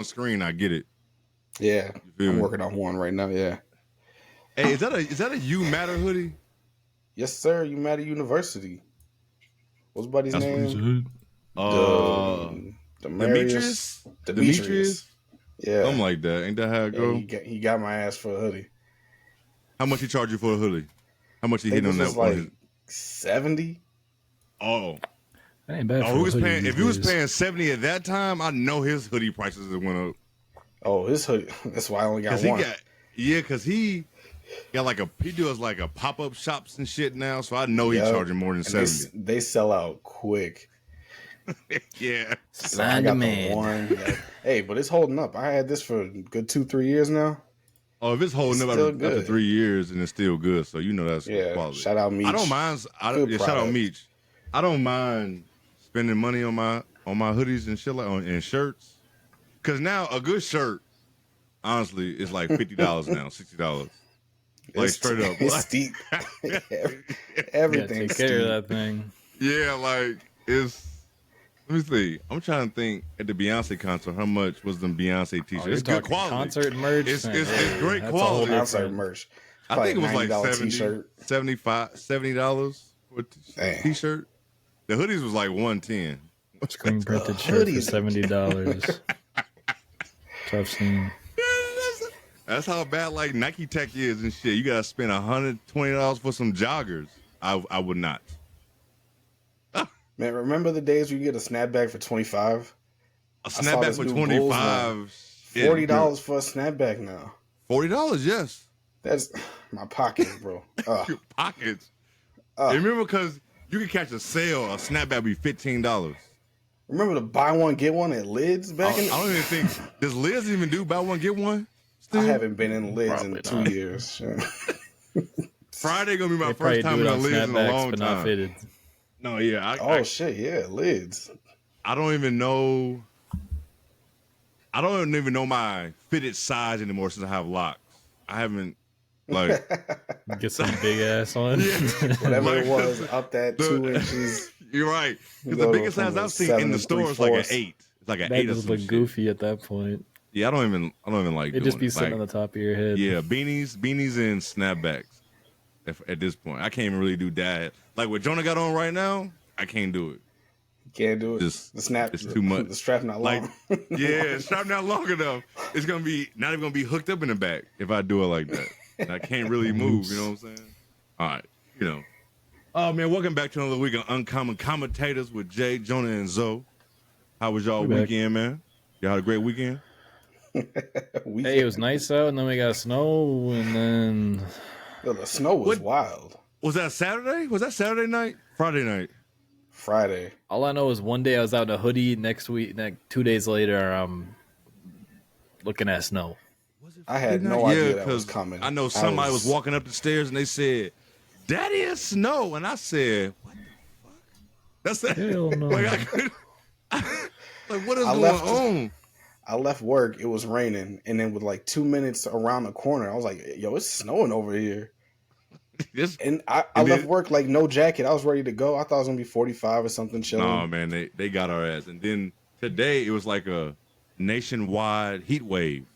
screen, I get it. Yeah, I'm working on one right now. Yeah. Hey, is that a You Matter hoodie? Yes, sir. You Matter University. What's buddy's That's name? Demetrius. Demetrius. Yeah. Something like that. Ain't that how it go? He got my ass for a hoodie. How much he charge you for a hoodie? How much he I think hitting on this that was one? like 70. Oh. That ain't bad. Oh, if he was paying 70 at that time, I know his hoodie prices have went up. Oh, his hoodie. That's why I only got one. Because he got he does like a pop-up shops and shit now, so I know he's charging more than 70. They sell out quick. Yeah. So I got the one. Hey, but it's holding up. I had this for a good 2-3 years now. Oh, if it's holding up after 3 years and it's still good, so you know that's quality. Shout out Meech. I don't mind. Shout out Meech. I don't mind spending money on my hoodies and shit and shirts, because now a good shirt, honestly, is like $50 now, $60. Like straight up, it's steep. Everything. Take care of that thing. Yeah, like it's. Let me see. I'm trying to think at the Beyonce concert, how much was them Beyonce t-shirts? It's good quality. Concert merch. It's great quality. Concert merch. I think it was like $70 for a t-shirt. The hoodies was like $110. Screen printed shirt for $70. Tough scene. That's how bad like Nike Tech is and shit. You gotta spend $120 for some joggers. I would not. Man, remember the days where you get a snapback for $25? A snapback for $25. $40 for a snapback now. $40, yes. That's my pockets, bro. Your pockets. Remember, because you can catch a sale, a snapback be $15. Remember the buy one get one at Lids back in? I don't even think does Lids even do buy one get one? Still? I haven't been in Lids in 2 years. Friday gonna be my first time in a Lids in a long time. Not fitted. No, yeah. Shit, yeah, Lids. I don't even know my fitted size anymore since I have locks. I haven't get some big ass on. Yeah. Whatever it was, up that 2 inches. You're right. Because the biggest size I've seen in the store is like an 8. It's like an 8 or something. That look goofy at that point. Yeah, I don't even like it. Just be sitting on the top of your head. Yeah, beanies and snapbacks. At this point, I can't even really do that. Like what Jonah got on right now, I can't do it. You can't do it. It's too much. The strap not long. The strap not long enough. It's gonna be not even gonna be hooked up in the back if I do it like that. And I can't really move. You know what I'm saying? All right. Oh man, welcome back to another week of Uncommon Commentators with Jay, Jonah, and Zoe. How was y'all weekend, man? Y'all had a great weekend? Hey, it was nice out, and then we got snow, and then the snow was wild. Was that Saturday? Was that Saturday night? Friday night? Friday. All I know is one day I was out in a hoodie. Next 2 days later, I'm looking at snow. I had no idea that was coming. I know somebody was walking up the stairs and they said, "That is snow," and I said, "What the fuck?" That's that. Hell no. What is going on? I left work. It was raining, and then with like 2 minutes around the corner, I was like, "Yo, it's snowing over here." And I left work like no jacket. I was ready to go. I thought it was gonna be 45 or something chilling. No, man, they got our ass. And then today it was like a nationwide heat wave.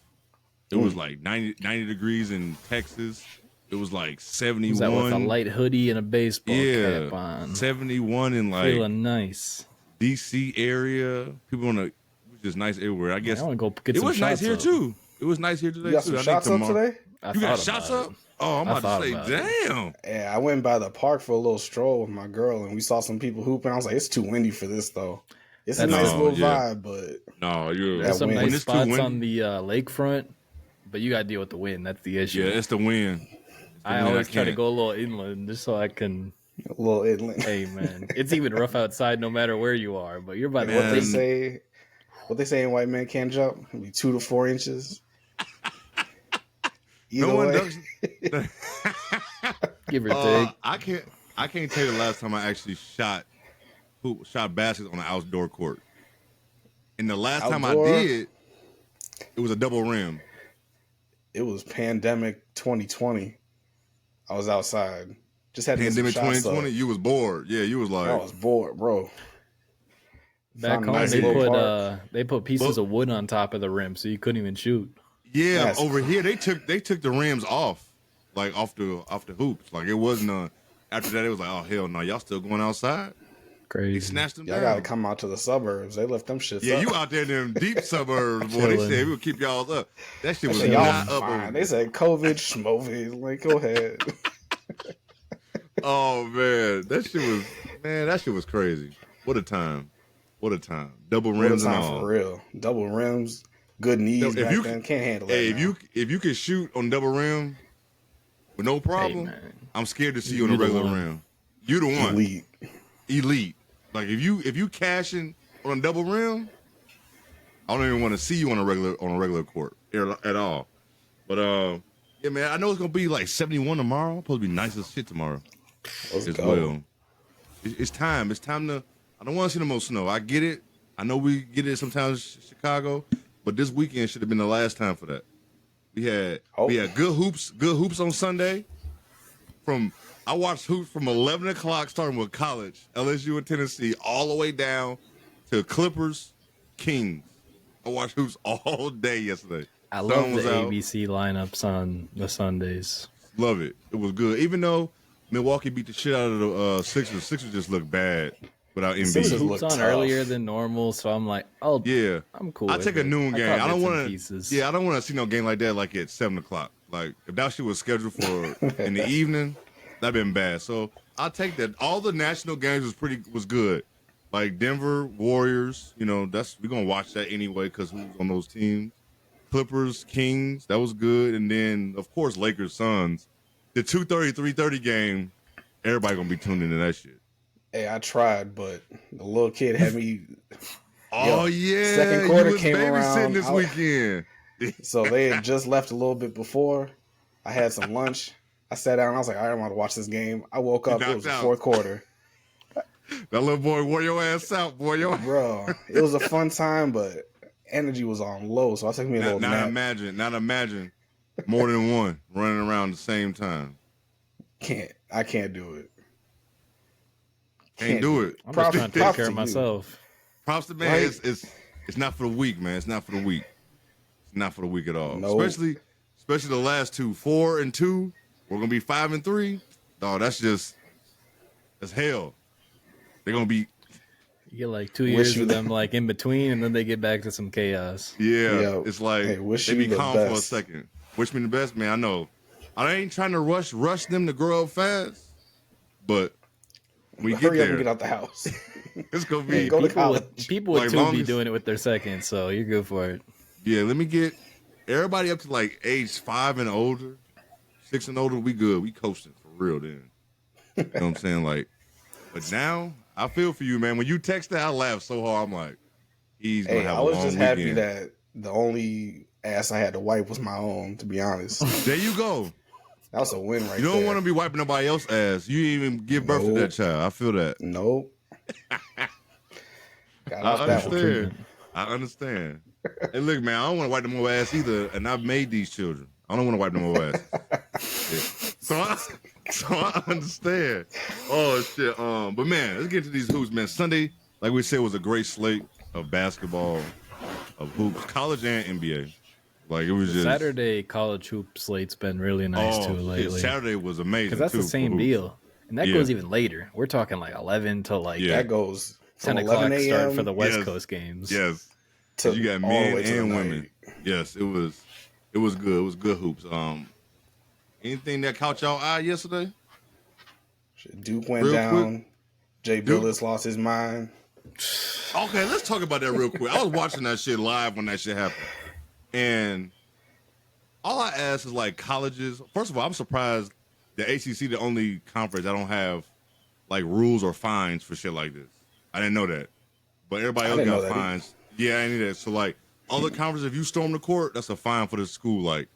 It was like 90 degrees in Texas. It was like 71. Was that with a light hoodie and a baseball cap on? 71 in like feeling nice. DC area. People want to. It was just nice everywhere. I guess. I want to go get it some was nice here too. It was nice here today. You got some shots up today? You got shots up? Oh, I'm about to say, damn. Yeah, I went by the park for a little stroll with my girl, and we saw some people hooping. I was like, it's too windy for this, though. It's a nice little vibe, but there's some nice spots on the lakefront, but you got to deal with the wind. That's the issue. Yeah, it's the wind. I always try to go a little inland just so I can. A little inland. Hey, man, it's even rough outside no matter where you are, but you're by the What they say in White Man Can't Jump, it'll be 2 to 4 inches. No one does. Give or take. I can't tell you the last time I actually shot baskets on an outdoor court. And the last time I did, it was a double rim. It was pandemic 2020. I was outside. Just had pandemic 2020. You was bored. Yeah, you was like, I was bored, bro. Back Found a home, nice little park. they put pieces of wood on top of the rim, so you couldn't even shoot. Yeah, That's over here they took the rims off, like off the hoops. Like it wasn't. After that, it was like, oh hell no, y'all still going outside? They Crazy. snatched them Y'all down. gotta come out to the suburbs. They left them shits Yeah, up. you out there in them deep suburbs, boy. They Chilling. said we'll keep y'all up. That shit was Y'all not up. fine. Over They there. said COVID, schmovid. Like, go ahead. Oh man, that shit was crazy. What a time. What a time. Double What a rims and time all. for real. Double rims, good knees If back you then. Can't handle Hey, that now. if you can shoot on double rim with no problem, man. I'm scared to see you on a You the regular one. rim. You the one. Elite. Like if you cashing on a double rim, I don't even want to see you on a regular court at all. But yeah, man, I know it's gonna be like 71 tomorrow. Supposed to be nice as shit tomorrow Let's as go. well. It's time. It's time to. I don't want to see the most snow. I get it. I know we get it sometimes in Chicago, but this weekend should have been the last time for that. We had good hoops on Sunday. I watched hoops from 11 o'clock, starting with college, LSU and Tennessee, all the way down to Clippers, Kings. I watched hoops all day yesterday. I Sun love the was out. ABC lineups on the Sundays. Love it. It was good. Even though Milwaukee beat the shit out of the Sixers just looked bad without Sixers Embiid. look Hoops on tough. earlier than normal, so I'm like, oh Yeah, I'm cool. I with take a it. noon game. caught I don't bits and want to. pieces. Yeah, I don't want to see no game like that like at 7 o'clock. Like if that shit was scheduled for in the evening, that'd been bad. So I'll take that. All the national games was good. Like Denver Warriors, we're gonna watch that anyway because who's on those teams? Clippers, Kings, that was good, and then of course Lakers, Suns. The 2:30, 3:30 game, everybody gonna be tuned into that shit. Hey, I tried, but the little kid had me. Oh yeah, second quarter you was came babysitting around. this weekend. So they had just left a little bit before. I had some lunch. I sat down. I was like, all right, I'm going to watch this game. I woke up. It was the knocked out. fourth quarter. That little boy wore your ass out, boy. Bro, it was a fun time, but energy was on low. So I took me a little nap. Not imagine more than one running around at the same time. I can't do it. Can't do it. I'm just trying to take Props care to of you. myself. Props to man. Right. It's not for the weak, man. It's not for the weak. It's not for the weak at all. Nope. Especially the last two, 4 and 2. We're gonna be 5 and 3. No, that's hell. They're gonna be. You get like 2 years of them like in between, and then they get back to some chaos. Yeah, it's like hey, wish they you be the calm for a best. second. Wish me the best, man. I know. I ain't trying to rush them to grow up fast, but when we get Hurry up there, and get out the house. it's gonna be. Hey, go to college. People would Like, too long be as- doing it with their second, so you're good for it. Yeah, let me get everybody up to like age 5 and older, 6 and older. We good. We coasting for real then. You know what I'm saying? Like, but now I feel for you, man. When you text that, I laugh so hard. I'm like, he's gonna Hey, have I a was long just weekend. happy that the only ass I had to wipe was my own, to be honest. There you go. That was a win right You there. don't want to be wiping nobody else's ass. You didn't even give birth to Nope. that child. I feel that. Nope. Got I off that one. understand. I understand. Hey, look, man, I don't want to wipe no more ass either, and I've made these children. I don't want to wipe no more ass. Yeah. So I understand. Oh shit. But man, let's get to these hoops, man. Sunday, like we said, was a great slate of basketball, of hoops, college and NBA. Like it was just Saturday college hoop slate's been really nice too shit, lately. Saturday was amazing Because that's too, the for same hoops. deal, and that Yeah. goes even later. We're talking like 11 to like Yeah. That goes from 10 o'clock 11 start a.m. for the West Yes. Coast games. Yes. to You got all the men way to the and night. women. Yes, it was good. It was good hoops. Anything that caught y'all eye yesterday? Shit, Duke went Real down. Jay Duke- Billis lost his mind. Okay, let's talk about that real quick. I was watching that shit live when that shit happened. And all I ask is like colleges. First of all, I'm surprised the ACC the only conference I don't have like rules or fines for shit like this. I didn't know that. But everybody I else didn't know got that fines. Yeah, I knew that. So like other conferences, if you storm the court, that's a fine for the school. Like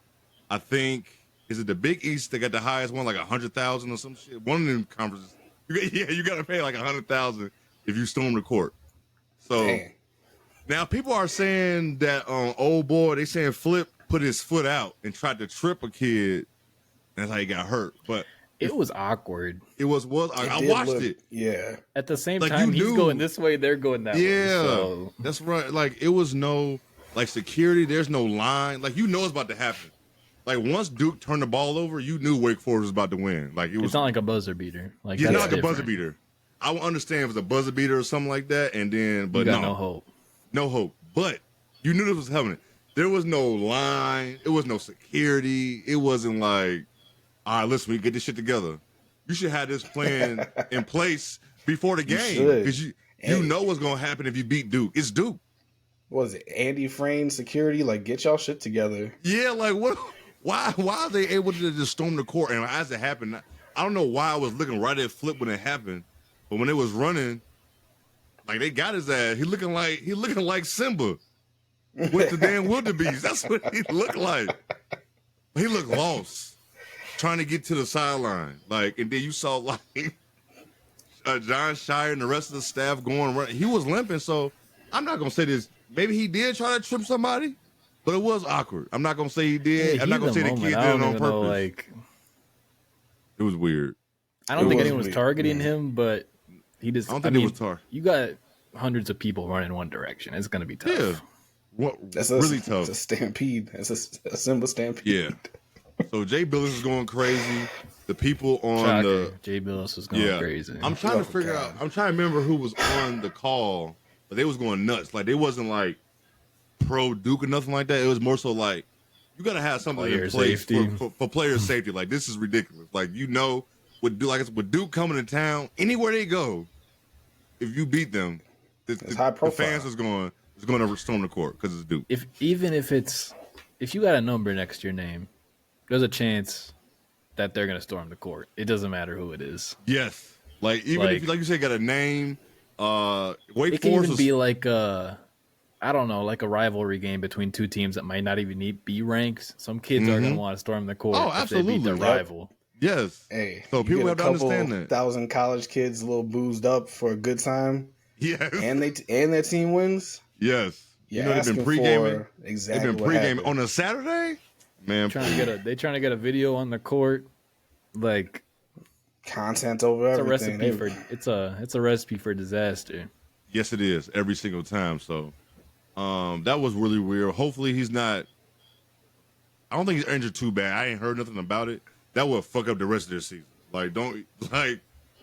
I think is it the Big East that got the highest one, like 100,000 or some shit. One of them conferences, you got to pay like 100,000 if you storm the court. So Dang. now people are saying that old boy, they saying Flip put his foot out and tried to trip a kid. And that's how he got hurt. But It was awkward. It was. I watched it. Yeah. At the same Like, time, you he's knew. going this way, they're going that way. Yeah, So that's right. Like, it was no like security. There's no line. Like, you know it's about to happen. Like, once Duke turned the ball over, you knew Wake Forest was about to win. Like, it's not like a buzzer beater. Like, yeah, that's not like a buzzer different. beater. I would understand if it was a buzzer beater or something like that, and then but You got no no hope. no hope. But you knew this was happening. There was no line. It was no security. It wasn't like, all right, listen, we get this shit together. You should have this plan in place before the game because you know what's gonna happen if you beat Duke. It's Duke. What was it? Andy Frame security? Like, get y'all shit together. Yeah, like what? Why are they able to just storm the court? And as it happened, I don't know why I was looking right at Flip when it happened, but when it was running, like they got his ass. He looking like Simba with the damn wildebeest. That's what he looked like. He looked lost, trying to get to the sideline. Like, and then you saw like John Shire and the rest of the staff going running. He was limping, so I'm not gonna say this. Maybe he did try to trip somebody. But it was awkward. I'm not gonna say he did. Yeah, I'm not gonna say the kid did it on purpose. Know, like, it was weird. I don't think anyone was targeting him, but he just. I don't think it was targeted. You got hundreds of people running one direction. It's gonna be tough. Yeah, That's really tough. It's a stampede. It's a Simba stampede. Yeah. So Jay Billis is going crazy. The people on Shocker. Jay Billis was going crazy. I'm trying to figure out. I'm trying to remember who was on the call, but they was going nuts. Like, they wasn't like pro Duke or nothing like that. It was more so like, you gotta have something in place for player safety. Like, this is ridiculous. Like, with Duke coming to town, anywhere they go, if you beat them, the fans is going to storm the court because it's Duke. If you got a number next to your name, there's a chance that they're gonna storm the court. It doesn't matter who it is. Yes, like even if, like you said, got a name. Wake it can even be like I don't know, like a rivalry game between two teams that might not even be ranked. Some kids are going to want to storm the court if they beat their rival. Yes. Hey, so people have to understand that. 1,000 college kids a little boozed up for a good time. Yes. And their team wins. Yes. You know, they've been pre-gaming. Exactly. They've been pre-gaming on a Saturday. Man, they trying to get a video on the court, like content over everything. It's a recipe for disaster. Yes, it is every single time. So. That was really weird. Hopefully he's not. I don't think he's injured too bad. I ain't heard nothing about it. That would fuck up the rest of their season.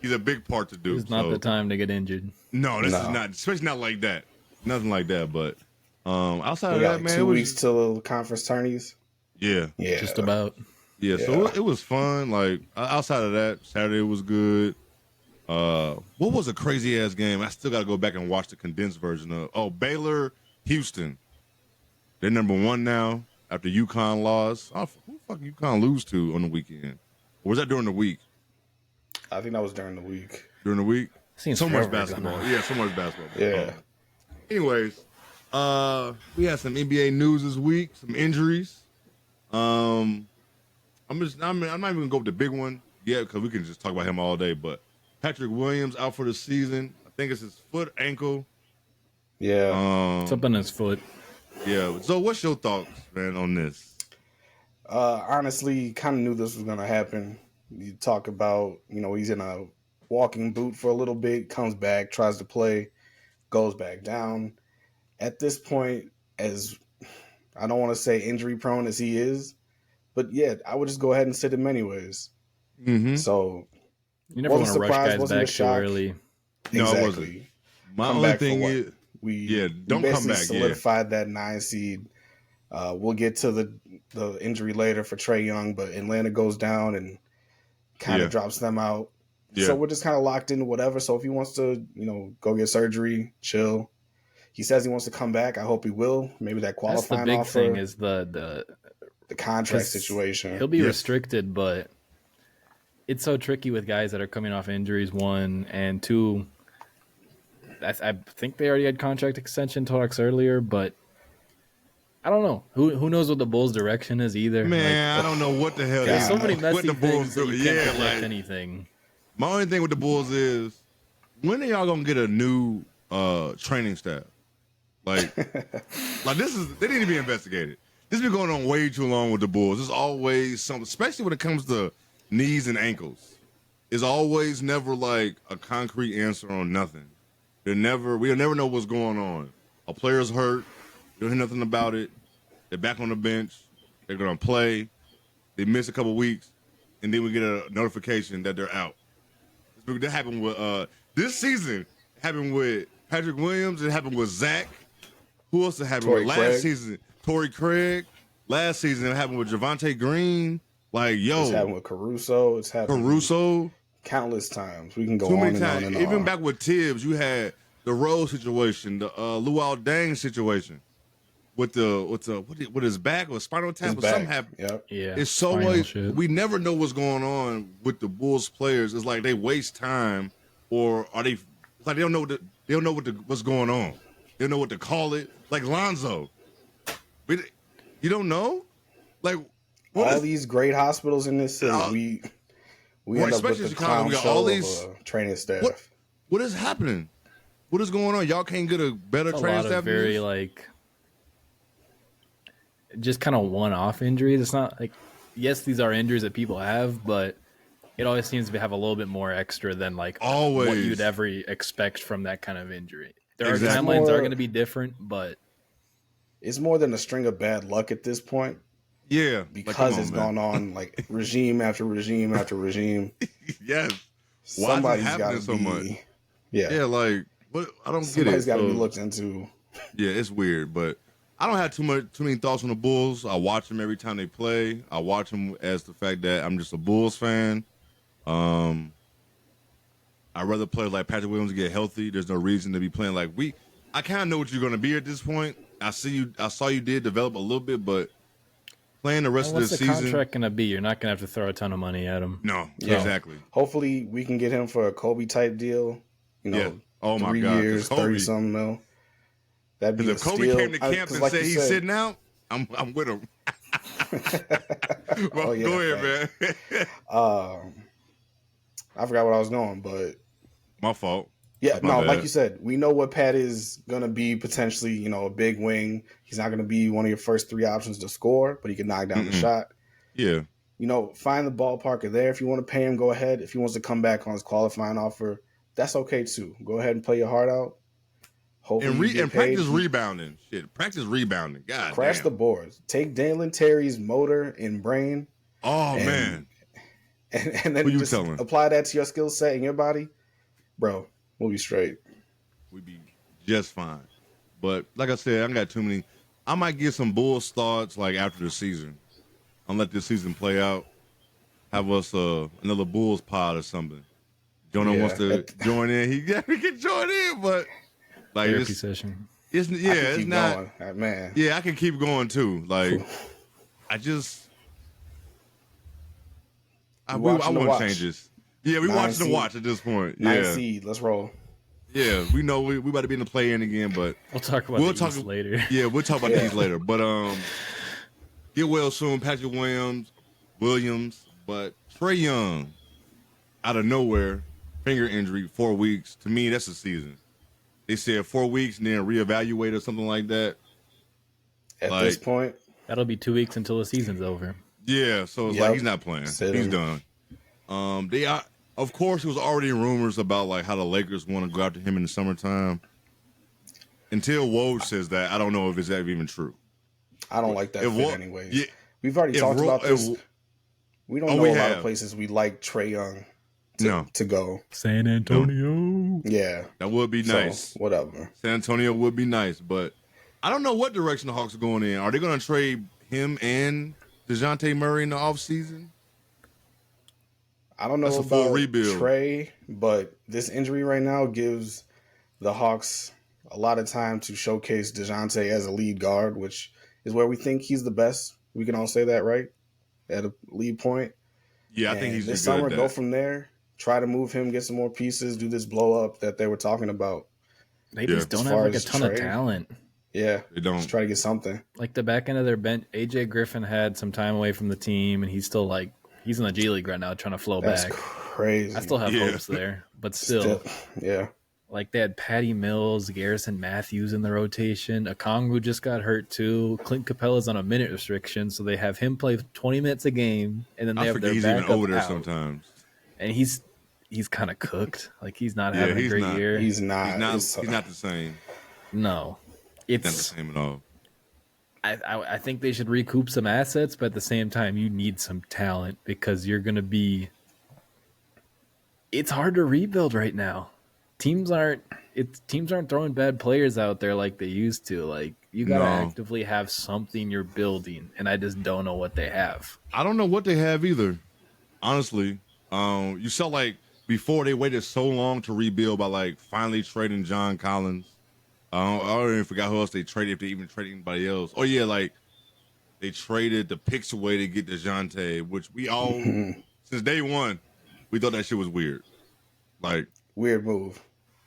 He's a big part to do. It's not the time to get injured. No, this is not, especially not like that. Nothing like that. But outside of that, man, 2 weeks till conference tourneys. Yeah, just about. Yeah, so it was fun. Like, outside of that, Saturday was good. What was a crazy ass game? I still got to go back and watch the condensed version of. Baylor. Houston, they're number 1 now after UConn lost. Oh, who the fuck UConn lose to on the weekend? Or was that during the week? I think that was during the week. During the week? So much basketball. Yeah, so much basketball. Yeah. Anyways, we had some NBA news this week, some injuries. I'm not even gonna go with the big one yet because we can just talk about him all day. But Patrick Williams out for the season. I think it's his foot, ankle. Yeah. Something in his foot. Yeah. So what's your thoughts, man, on this? Honestly, kind of knew this was going to happen. You talk about, he's in a walking boot for a little bit, comes back, tries to play, goes back down. At this point, as I don't want to say injury prone as he is, but yeah, I would just go ahead and sit him anyways. Mm-hmm. So you never want to rush guys back too early. Exactly. No, it wasn't. My only thing is, don't come back. Solidified that 9 seed. We'll get to the injury later for Trey Young, but Atlanta goes down and kind of drops them out. Yeah. So we're just kind of locked into whatever. So if he wants to, go get surgery, chill. He says he wants to come back. I hope he will. Maybe that qualifying offer. That's the big thing is the contract situation. He'll be restricted, but it's so tricky with guys that are coming off injuries, 1, and 2. I think they already had contract extension talks earlier, but I don't know. Who knows what the Bulls' direction is either? Man, I don't know what the hell. There's so many messy things that you can't predict like anything. My only thing with the Bulls is, when are y'all gonna get a new training staff? Like this is they need to be investigated. This has been going on way too long with the Bulls. There's always something, especially when it comes to knees and ankles. It's always never like a concrete answer on nothing. We'll never know what's going on. A player's hurt. You don't hear nothing about it. They're back on the bench. They're gonna play. They miss a couple weeks, and then we get a notification that they're out. That happened with this season. Happened with Patrick Williams. It happened with Zach. Who else it happened with last season? Torrey Craig. Last season it happened with Javonte Green. Like, yo, it's happened with Caruso. It's happened countless times. We can go on and on and on. Even back with Tibbs, you had the Rose situation, the Luol Deng situation. With his back or spinal tap or something happened. Yep. Yeah. It's so like we never know what's going on with the Bulls players. It's like they waste time, or are they? It's like they don't know what's going on. They don't know what to call it. Like Lonzo, you don't know. Like all these great hospitals in this city, we end up with the clown show of training staff. What is happening? What is going on? Y'all can't get a better training staff. Very like. Just kind of one-off injuries. It's not like, yes, these are injuries that people have, but it always seems to have a little bit more extra than like what you'd ever expect from that kind of injury. There are timelines are going to be different, but it's more than a string of bad luck at this point. Yeah, because it's gone on like regime after regime after regime. Yes, somebody's got to so much. Yeah, like what? I don't get it. Somebody's got to be looked into. Yeah, it's weird, but. I don't have too many thoughts on the Bulls. I watch them every time they play. I watch them as the fact that I'm just a Bulls fan. I'd rather players like Patrick Williams get healthy. There's no reason to be playing like I kind of know what you're going to be at this point. I saw you did develop a little bit, but playing the rest of the season. What's the contract going to be? You're not going to have to throw a ton of money at him. No, exactly. Hopefully we can get him for a Kobe type deal. You know, yeah. Oh my 3 God, years, 30-something mil. That'd be if Kobe came to camp and said he's sitting out, I'm with him. Well, go ahead, man. I forgot what I was going, but my fault. Yeah, like you said, we know what Pat is gonna be potentially. A big wing. He's not gonna be one of your first 3 options to score, but he can knock down the shot. Yeah. Find the ballpark there. If you want to pay him, go ahead. If he wants to come back on his qualifying offer, that's okay too. Go ahead and play your heart out. Hopefully and practice rebounding. Shit, practice rebounding. God crash the boards. Take Dalen Terry's motor and brain. Oh, man. And then just apply that to your skill set and your body. Bro, we'll be straight. We'll be just fine. But like I said, I got too many. I might get some Bulls thoughts like after the season. I'll let this season play out. Have us another Bulls pod or something. Jonah wants to join in. He can join in, but like therapy session. It's not going. Man. Yeah, I can keep going too. Like I want changes. Yeah, we watching the watch at this point. 9 seed, let's roll. Yeah, we know we about to be in the play-in again, but we'll talk about these later. Yeah, we'll talk about these later. But get well soon, Patrick Williams. But Trey Young, out of nowhere, finger injury, 4 weeks. To me, that's a season. They said 4 weeks and then reevaluate or something like that. At this point, that'll be 2 weeks until the season's over. Yeah, so it's like he's not playing. He's done. Of course, it was already rumors about like how the Lakers want to go after him in the summertime. Until Woj says that, I don't know if it's even true. I don't like that fit anyways. Yeah, we've already talked about this. We don't know a lot of places we like Trey Young to go. San Antonio. Yeah. That would be nice. So, whatever. San Antonio would be nice, but I don't know what direction the Hawks are going in. Are they going to trade him and DeJounte Murray in the offseason? I don't know about Trey, but this injury right now gives the Hawks a lot of time to showcase DeJounte as a lead guard, which is where we think he's the best. We can all say that, right? At a lead point. Yeah, I think he's this summer. Go from there. Try to move him, get some more pieces, do this blow up that they were talking about. They just don't have like a ton of talent. Yeah, they don't. Just try to get something. Like the back end of their bench, AJ Griffin had some time away from the team, and he's still like he's in the G League right now, trying to flow back. Crazy. I still have hopes there, but still. Yeah. Like they had Patty Mills, Garrison Matthews in the rotation. Okongwu just got hurt too. Clint Capella's on a minute restriction, so they have him play 20 minutes a game, and then they I have forget their he's backup even over there out. sometimes. And he's kind of cooked. Like he's not having a great year. He's not. He's not the same. No, It's not the same at all. I think they should recoup some assets, but at the same time, you need some talent because you're going to be. It's hard to rebuild right now. Teams aren't throwing bad players out there like they used to. Like you got to actively have something you're building, and I just don't know what they have. I don't know what they have either. Honestly, you saw like before they waited so long to rebuild by like finally trading John Collins. I don't even forgot who else they traded, if they even traded anybody else. Oh yeah, like they traded the picks away to get DeJounte, which we all since day one we thought that shit was weird. Like weird move.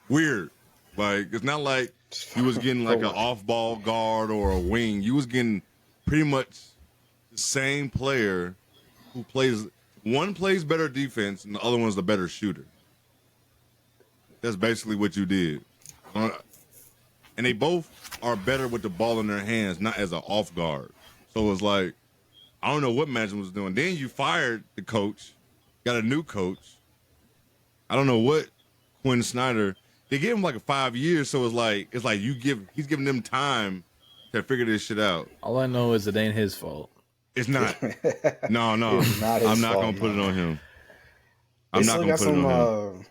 Weird. Like it's not like you was getting like an off-ball guard or a wing. You was getting pretty much the same player who plays better defense and the other one's the better shooter. That's basically what you did. And they both are better with the ball in their hands, not as an off guard. So it's like, I don't know what management was doing. Then you fired the coach, got a new coach. I don't know what Quinn Snyder. They gave him like 5 years, so it's like he's giving them time to figure this shit out. All I know is it ain't his fault. It's not. No. It's not I'm not gonna put it on him. I'm not gonna put it on him.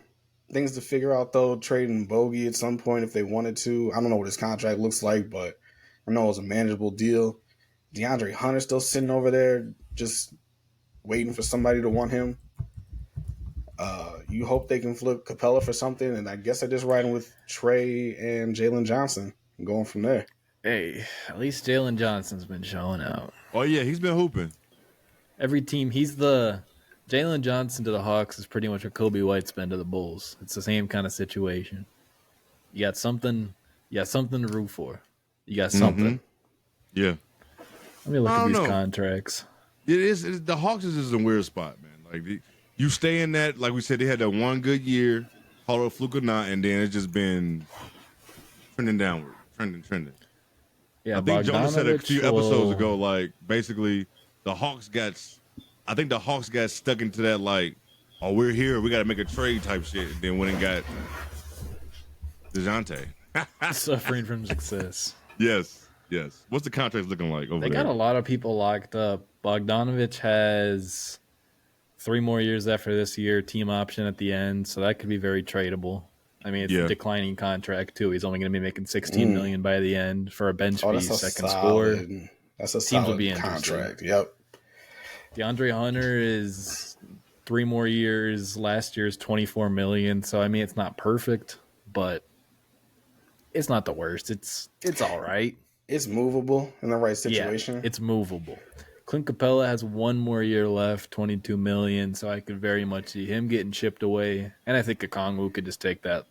Things to figure out though. Trading Bogey at some point if they wanted to. I don't know what his contract looks like, but I know it was a manageable deal. DeAndre Hunter still sitting over there, just waiting for somebody to want him. You hope they can flip Capella for something, and I guess they're just riding with Trey and Jalen Johnson and going from there. Hey, at least Jalen Johnson's been showing out. Oh yeah, he's been hooping. Every team, Jalen Johnson to the Hawks is pretty much what Kobe White's been to the Bulls. It's the same kind of situation. You got something to root for. You got something. Mm-hmm. Yeah. Let me look at these contracts. It is the Hawks is just a weird spot, man. Like you stay in that, like we said, they had that one good year, call it a fluke or not, and then it's just been trending downward, trending. Yeah, I think Jonas said a few episodes ago, like basically the Hawks got stuck into that like, oh, we're here, we got to make a trade type shit. And then went and got DeJounte. Suffering from success. Yes. What's the contract looking like over there? They got a lot of people locked up. Bogdanovich has 3 more years after this year, team option at the end, so that could be very tradable. I mean, it's a declining contract too. He's only going to be making $16 million by the end for a bench piece, second score. That's a solid contract. Yep. DeAndre Hunter is 3 more years. Last year's $24 million. So I mean, it's not perfect, but it's not the worst. It's all right. It's movable in the right situation. Yeah, it's movable. Clint Capella has 1 more year left, $22 million. So I could very much see him getting chipped away, and I think Okongwu could just take that.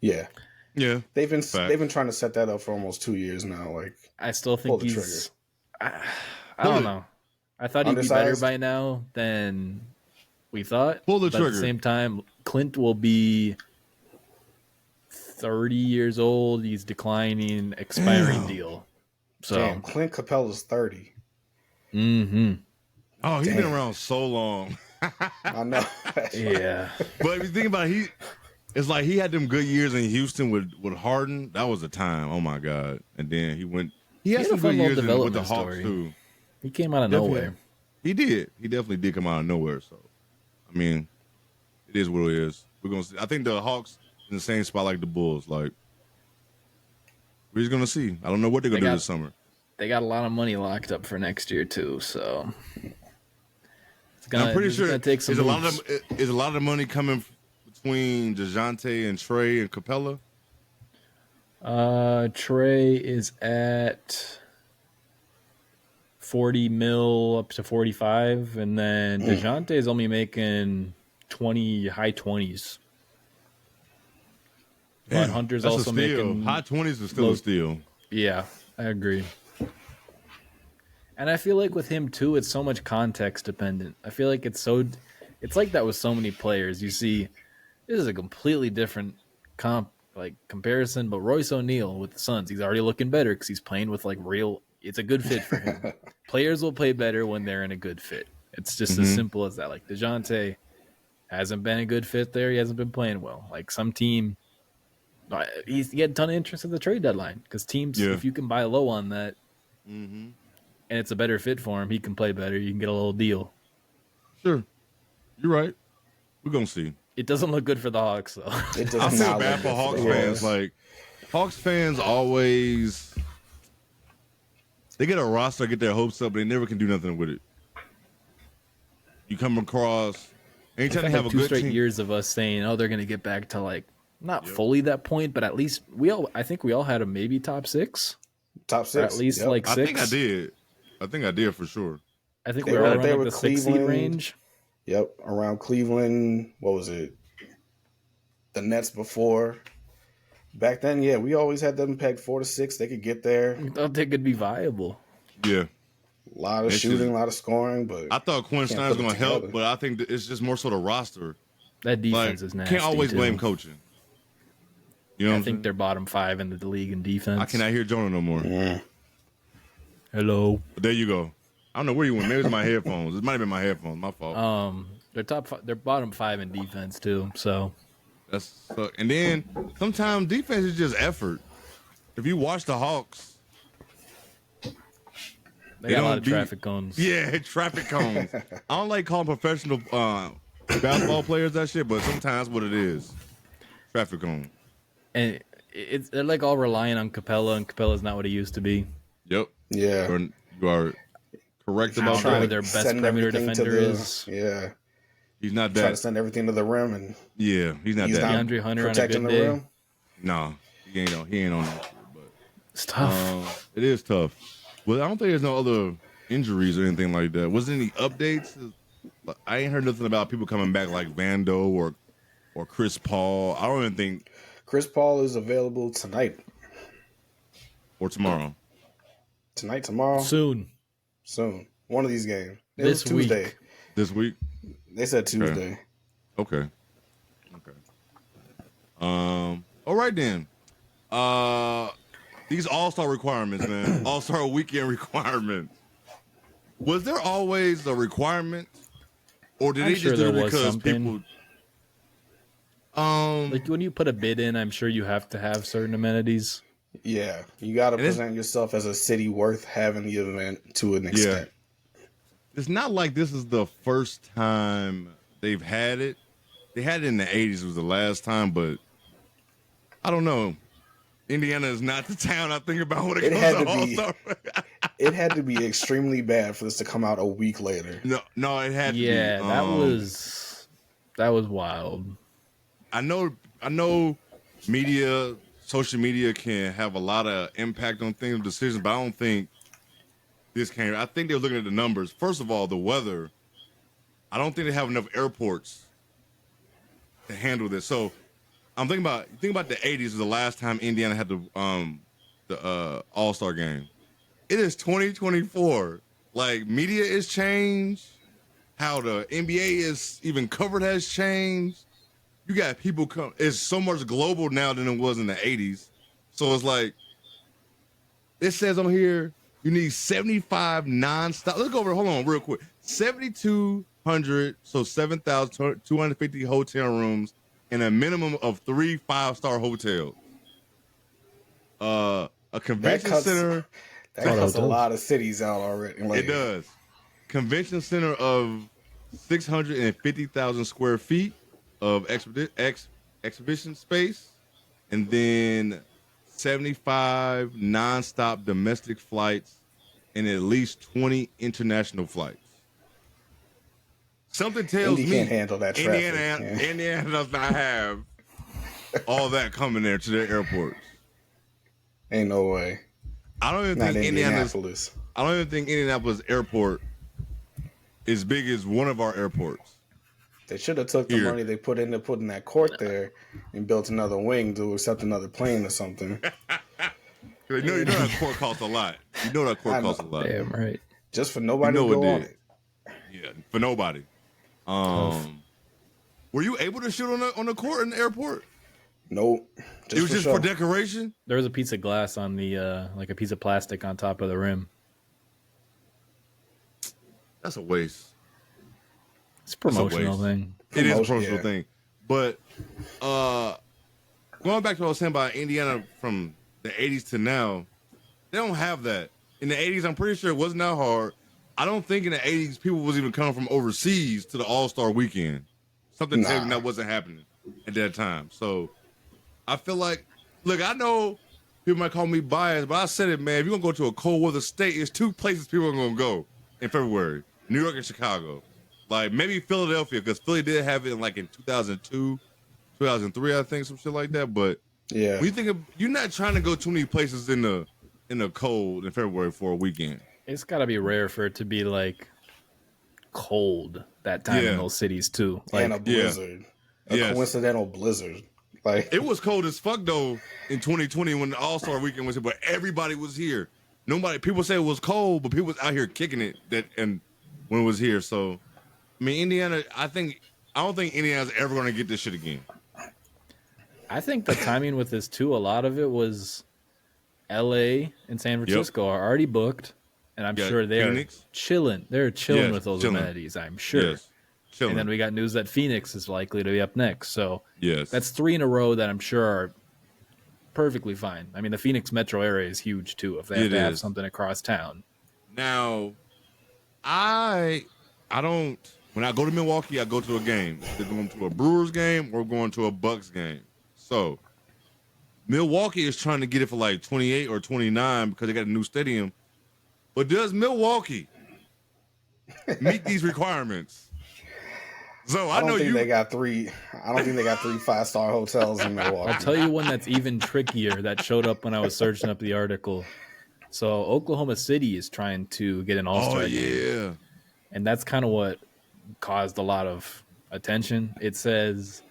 Yeah. They've been trying to set that up for almost 2 years now. Like, I still think he's. I don't know. I thought he'd be better by now than we thought. Pull the trigger. At the same time, Clint will be 30 years old. He's declining, expiring deal. So damn, Clint Capella's 30. Mm-hmm. Oh, he's been around so long. I know. Yeah. But if you think about it, it's like he had them good years in Houston with Harden. That was a time. Oh my God. And then he had some good years with the Hawks too. He came out of nowhere. He did. He definitely did come out of nowhere. So, I mean, it is what it is. We're gonna see. I think the Hawks in the same spot like the Bulls. Like, we're just gonna see. I don't know what they're gonna do this summer. They got a lot of money locked up for next year too. So, I'm pretty sure gonna take some. Is a lot of the money coming between DeJounte and Trey and Capella? Trey is at 40 mil up to 45, and then DeJounte is only making 20, high 20s. But Hunter's also making high 20s is still a steal. Yeah, I agree. And I feel like with him too, it's so much context dependent. I feel like it's like that with so many players. You see, this is a completely different comparison, but Royce O'Neal with the Suns, he's already looking better because he's playing with like real. It's a good fit for him. Players will play better when they're in a good fit. It's just as simple as that. Like DeJounte hasn't been a good fit there. He hasn't been playing well. Like some team, he had a ton of interest at the trade deadline because teams, if you can buy low on that, and it's a better fit for him, he can play better. You can get a little deal. Sure, you're right. We're gonna see. It doesn't look good for the Hawks, though. It does I feel not bad look for good Hawks fans. Like Hawks fans always, they get a roster, get their hopes up, but they never can do nothing with it. You come across anytime they have a two good straight team. years of us saying, "Oh, they're going to get back to like not fully that point, but at least I think we all had a maybe top six, top six, or at least like six." I think I did for sure. I think we were around like the 6 seed range. Yep, around Cleveland. What was it? The Nets before. Back then, yeah, we always had them pegged 4 to 6. They could get there. We thought they could be viable. Yeah. A lot of shooting, a lot of scoring, but I thought Quinn Snyder was going to help, but I think it's just more so the roster. That defense is nasty. Can't always blame coaching. You know, I think they're bottom 5 in the league in defense. I cannot hear Jonah no more. Yeah. Hello. There you go. I don't know where you went. Maybe it's my headphones. It might have been my headphones. My fault. They're bottom 5 in defense too. So and then sometimes defense is just effort. If you watch the Hawks, they got a lot of traffic cones. Yeah, traffic cones. I don't like calling professional basketball players that shit, but sometimes what it is, traffic cone. And they're like all relying on Capella, and Capella's not what he used to be. Yep. Yeah. You are correct about that. that. Their best perimeter defender is. Yeah. He's not that. Trying to send everything to the rim and. Yeah, he's not that. DeAndre Hunter on a good day. Rim. No, he ain't on that shit. But it's tough. It is tough. Well, I don't think there's no other injuries or anything like that. Was there any updates? I ain't heard nothing about people coming back like Vando or Chris Paul. I don't even think Chris Paul is available tonight or tomorrow. Tonight, tomorrow, soon. One of these games. This Tuesday. Week. This week. They said Tuesday. Okay. All right then. These All-Star requirements, man. All-Star weekend requirements. Was there always a requirement, or did they just do it because people? Like when you put a bid in, I'm sure you have to have certain amenities. Yeah, you got to present yourself as a city worth having the event to an extent. Yeah. It's not like this is the first time they've had it. They had it in the 80s was the last time, but I don't know. Indiana is not the town I think about when it comes to All-Star. It had to be extremely bad for this to come out a week later. No, it had to be. Yeah, that was wild. I know social media can have a lot of impact on things, decisions, but I don't think this came. I think they're looking at the numbers. First of all, the weather. I don't think they have enough airports to handle this. So I'm thinking about the 80s was the last time Indiana had the All-Star game. It is 2024. Like, media is changed. How the NBA is even covered has changed. You got people come. It's so much global now than it was in the 80s. So it's like, it says on here, you need 75 nonstop. Let's go over. Hold on, real quick. 7,200, so 7,250 hotel rooms, and a minimum of 3 5-star hotels. A convention center. That cuts a lot of cities out already. It does. Convention center of 650,000 square feet of exhibition space, and then 75 nonstop domestic flights and at least 20 international flights. Something tells me can't handle that traffic. Indiana does not have all that coming there to their airports. Ain't no way. I don't even think Indianapolis airport is big as one of our airports. They should have took the money they put into putting that court there and built another wing to accept another plane or something. You know that court costs a lot. You know that court costs a lot. Damn right. Just for nobody to go on it. Yeah, for nobody. Were you able to shoot on the court in the airport? Nope. It was just for decoration? There was a piece of glass on the like a piece of plastic on top of the rim. That's a waste. It's a promotional thing. It is a promotional thing. But going back to what I was saying about Indiana from the 80s to now, they don't have that. In the 80s, I'm pretty sure it wasn't that hard. I don't think in the 80s people was even coming from overseas to the All-Star weekend. Something that wasn't happening at that time. So I feel like, look, I know people might call me biased, but I said it, man. If you're going to go to a cold weather state, there's two places people are going to go in February, New York and Chicago. Like, maybe Philadelphia, because Philly did have it in 2002, 2003, I think, some shit like that. But yeah, when you think of, you're not trying to go too many places in the cold in February for a weekend. It's got to be rare for it to be, like, cold that time in those cities, too. Like, and a blizzard. A coincidental blizzard. Like, it was cold as fuck, though, in 2020 when the All-Star weekend was here, but everybody was here. People say it was cold, but people was out here kicking it and when it was here. So, I mean, Indiana, I don't think Indiana's ever going to get this shit again. I think the timing with this, too, a lot of it was L.A. and San Francisco are already booked, and I'm sure they're chilling. They're chilling with those amenities, I'm sure. Yes. And then we got news that Phoenix is likely to be up next. So that's 3 in a row that I'm sure are perfectly fine. I mean, the Phoenix metro area is huge, too, if they have to have something across town. Now, I don't... When I go to Milwaukee, I go to a game. Either going to a Brewers game or going to a Bucks game. So, Milwaukee is trying to get it for like 28 or 29 because they got a new stadium. But does Milwaukee meet these requirements? So I don't think they got 3 5-star hotels in Milwaukee. I'll tell you one that's even trickier that showed up when I was searching up the article. So Oklahoma City is trying to get an All-Star game. And that's kind of what caused a lot of attention. It says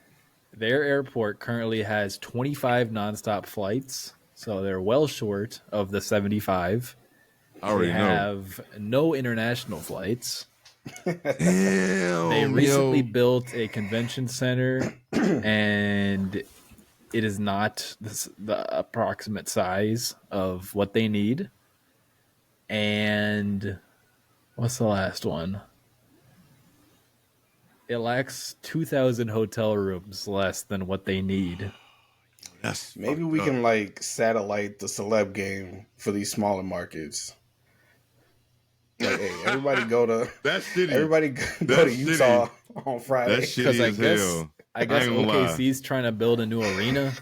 their airport currently has 25 nonstop flights, so they're well short of the 75. They have no international flights. Damn, they recently built a convention center, and it is not the approximate size of what they need. And what's the last one? It lacks 2,000 hotel rooms less than what they need. Maybe we can like satellite the celeb game for these smaller markets. Like, hey, everybody go to Utah on Friday. Because I guess OKC's trying to build a new arena.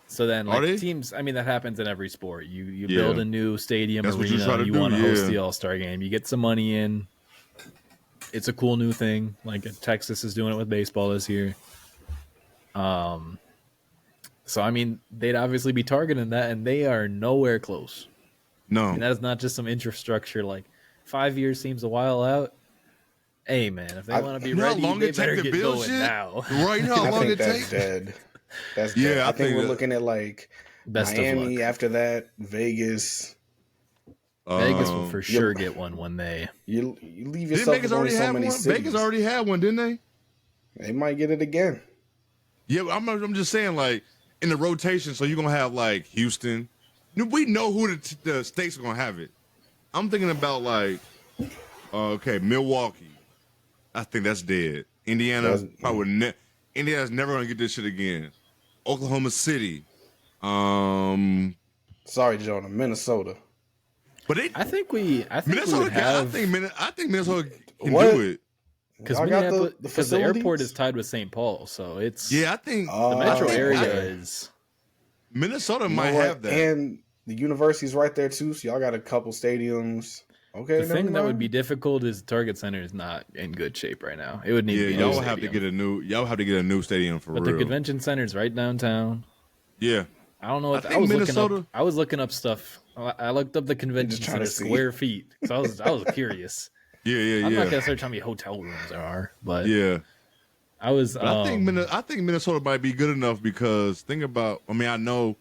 So then, like teams, I mean, that happens in every sport. You build a new stadium arena. You want to host the All-Star game. You get some money in. It's a cool new thing. Like Texas is doing it with baseball this year. So I mean, they'd obviously be targeting that, and they are nowhere close. No, and that is not just some infrastructure. Like 5 years seems a while out. Hey man, if they want to be ready, they better get going now. Right now, how long it takes? Dead. That's dead. I think we're looking at like Miami after that, Vegas. Vegas will for sure get one when they. You leave yourself with only so many cities. Vegas already had one, didn't they? They might get it again. Yeah, I'm just saying, like in the rotation, so you're gonna have like Houston. We know who the states are gonna have it. I'm thinking about like, Milwaukee. I think that's dead. Indiana probably Indiana's never gonna get this shit again. Oklahoma City. Sorry, Jonah. Minnesota. But I think Minnesota we would have. I think Minnesota can do it. Because the airport is tied with St. Paul, so it's I think the metro area is. Minnesota might have that, and the university's right there too. So y'all got a couple stadiums. Okay, the thing that would be difficult is Target Center is not in good shape right now. It would need to be y'all have to get a new stadium for real. But the convention center is right downtown. Yeah, I don't know if I was looking up stuff. I looked up the convention center square feet because I was curious. Yeah. I'm not gonna search how many hotel rooms there are, but I was. I think Minnesota might be good enough because think about. I mean, I know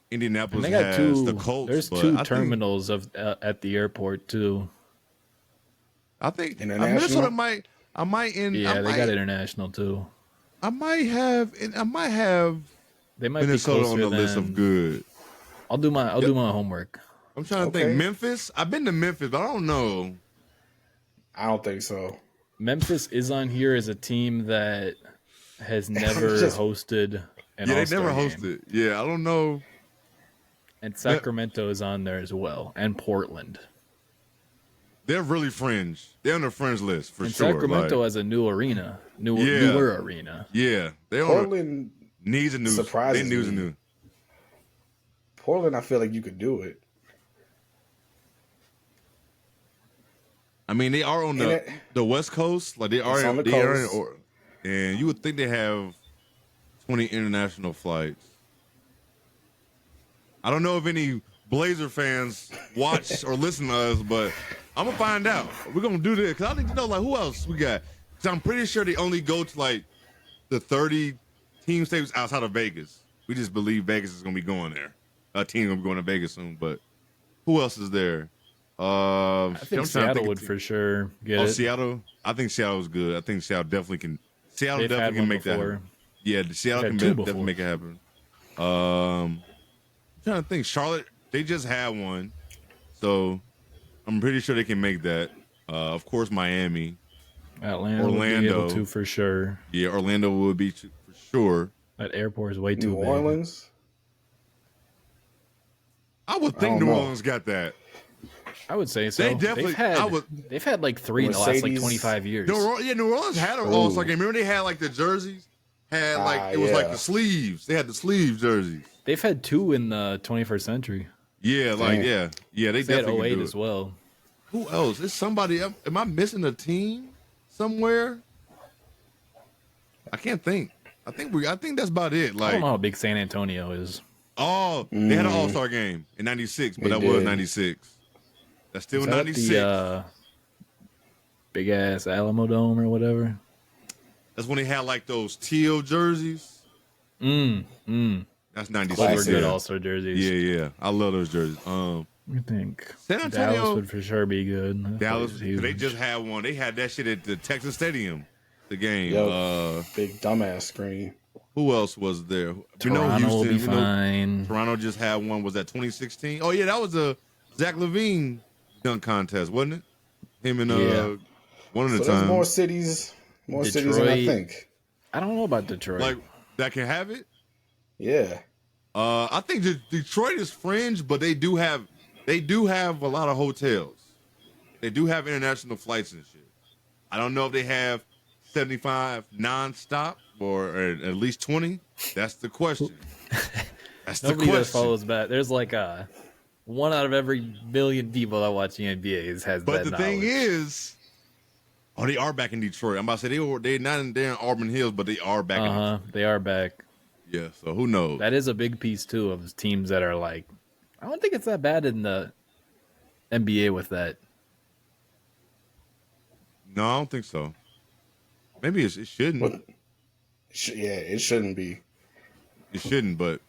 Indianapolis has the Colts. There's two terminals at the airport too. I think Minnesota might. They got international too. I might have They might Minnesota be on closer the list of good. I'll do my homework. I'm trying to think. Memphis. I've been to Memphis, but I don't know. I don't think so. Memphis is on here as a team that has never hosted an Yeah, they All-Star never game. hosted. Yeah, I don't know. And Sacramento is on there as well, and Portland. They're really fringe. They're on the fringe list for and sure. Sacramento has a new arena, newer arena. Yeah, Portland needs a new. Surprises They needs me. a new. Portland, I feel like you could do it. I mean, they are on the West Coast. Like they are on the coast. coast. And you would think they have 20 international flights. I don't know if any Blazer fans watch or listen to us, but I'm gonna find out. We're gonna do this because I need to know like who else we got. Because I'm pretty sure they only go to like the 30 team stadiums outside of Vegas. We just believe Vegas is gonna be going there. A team gonna be going to Vegas soon. But who else is there? I think Seattle would for sure get it. Seattle. I think Seattle's good. I think Seattle definitely can. Seattle definitely can make that happen. Yeah, Seattle can definitely make it happen. I'm trying to think. Charlotte, they just had one, so I'm pretty sure they can make that. Of course, Miami, Orlando would be able to for sure. Yeah, Orlando would be for sure. That airport is way too big. New Orleans. I would think New Orleans got that. I would say so. They definitely. They've had like 3 in the last like 25 years. New Orleans had an All-Star game. Remember they had like the jerseys. It was like the sleeves. They had the sleeve jerseys. They've had 2 in the 21st century. Yeah, They definitely had 08 do as well. Who else? Is somebody? Am I missing a team somewhere? I can't think. I think that's about it. Like I don't know how big San Antonio is. Oh, they had an All-Star game in '96, but was '96. That's still '96. The big ass Alamo Dome or whatever. That's when they had like those teal jerseys. That's '96. Those were good All-Star jerseys. Yeah. I love those jerseys. I think San Antonio Dallas would for sure be good. Dallas, they just had one. They had that shit at the Texas Stadium. The game. Big dumbass screen. Who else was there? Toronto will be fine. Toronto just had one. Was that 2016? Oh yeah, that was a Zach LaVine dunk contest, wasn't it? Him and one of the times. More cities than I think. I don't know about Detroit. Like that can have it. Yeah. I think Detroit is fringe, but they do have a lot of hotels. They do have international flights and shit. I don't know if they have 75 nonstop or at least 20. That's the question. Nobody that follows back. There's like 1 out of every million people that watch the NBA has that knowledge. But the thing is, they are back in Detroit. I'm about to say they're not in Auburn Hills, but they are back. In Detroit. They are back. Yeah. So who knows? That is a big piece too of teams that are like. I don't think it's that bad in the NBA with that. No, I don't think so. Maybe it shouldn't. It shouldn't be. It shouldn't, but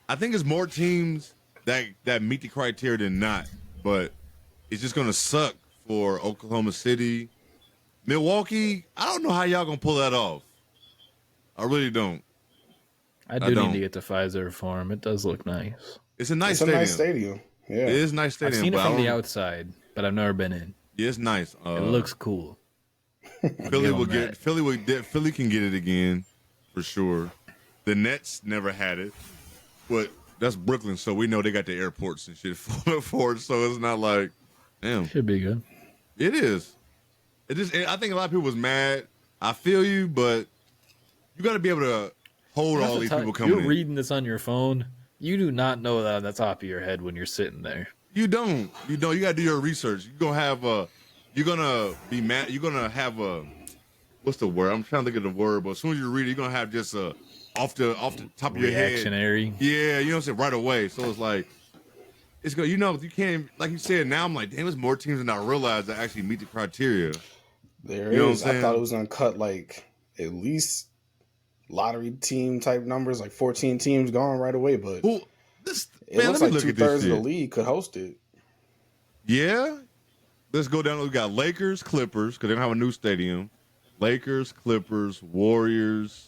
I think it's more teams that meet the criteria than not. But it's just gonna suck for Oklahoma City, Milwaukee. I don't know how y'all gonna pull that off. I really don't. I need to get to Pfizer Forum. It does look nice. It's a nice stadium. Yeah, it is a nice stadium. I've seen it from the outside, but I've never been in. Yeah, it's nice. It looks cool. Philly can get it again for sure. The Nets never had it, but that's Brooklyn, so we know they got the airports and shit for it. So it's not like, damn, should be good. It is. I think a lot of people was mad. I feel you, but you got to be able to hold all these people coming in. You're reading this on your phone. You do not know that on the top of your head when you're sitting there. You don't. You got to do your research. You're gonna be mad. You're gonna have what's the word? I'm trying to think of the word, but as soon as you read it, you're gonna have just off the top of your head. Reactionary. Yeah, you know what I'm saying? Right away. So it's like, it's good. You can't, like you said, now I'm like, damn, there's more teams than I realized that actually meet the criteria. There is. I thought it was gonna cut like at least lottery team type numbers, like 14 teams gone right away, but it looks like 2/3 of the league could host it. Yeah. Let's go down. We got Lakers, Clippers, because they don't have a new stadium. Lakers, Clippers, Warriors,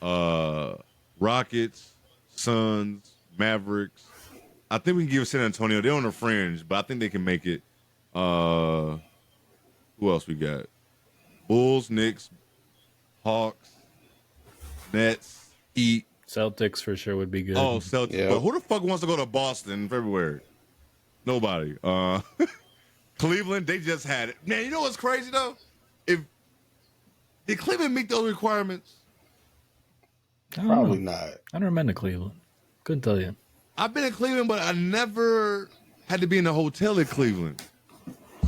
Rockets, Suns, Mavericks. I think we can give San Antonio. They're on the fringe, but I think they can make it. Who else we got? Bulls, Knicks, Hawks, Nets, Heat. Celtics for sure would be good. Oh, Celtics. Yep. But who the fuck wants to go to Boston in February? Nobody. Cleveland, they just had it. Man, you know what's crazy though? Did Cleveland meet those requirements? Probably not. I never been to Cleveland. Couldn't tell you. I've been in Cleveland, but I never had to be in a hotel in Cleveland.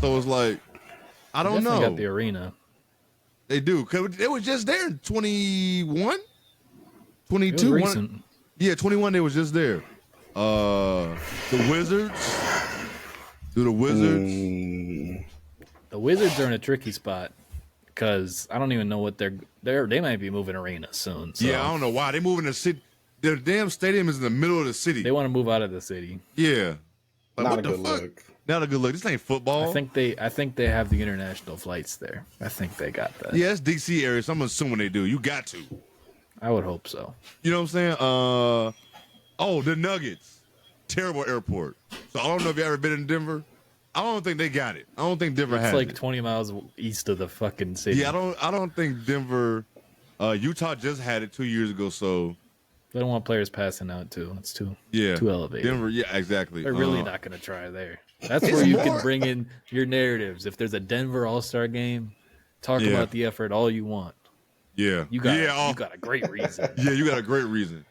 So it's like, I don't know. They got the arena. They do. Cause they was just there in 21? 22? It was recent. Yeah, 21, they was just there. The Wizards. Do the Wizards? The Wizards are in a tricky spot because I don't even know what they might be moving arenas soon. So. Yeah, I don't know why. They moving the city. Their damn stadium is in the middle of the city. They want to move out of the city. Yeah. Like, Not what a the good fuck? look. Not a good look. This ain't football. I think they have the international flights there. I think they got that. Yeah, it's DC area, so I'm assuming they do. You got to. I would hope so. You know what I'm saying? The Nuggets. Terrible airport. So I don't know if you ever been in Denver. I don't think they got it. I don't think Denver has It's like it. 20 miles east of the fucking city. Yeah, I don't think Denver. Utah just had it 2 years ago, so They don't want players passing out too. It's too yeah, elevated. Denver, yeah, exactly. They're really not going to try there. That's It's where you more- can bring in your narratives. If there's a Denver All-Star game, talk Yeah. about the effort all you want. Yeah, You got yeah, you got a great reason. yeah, you got a great reason.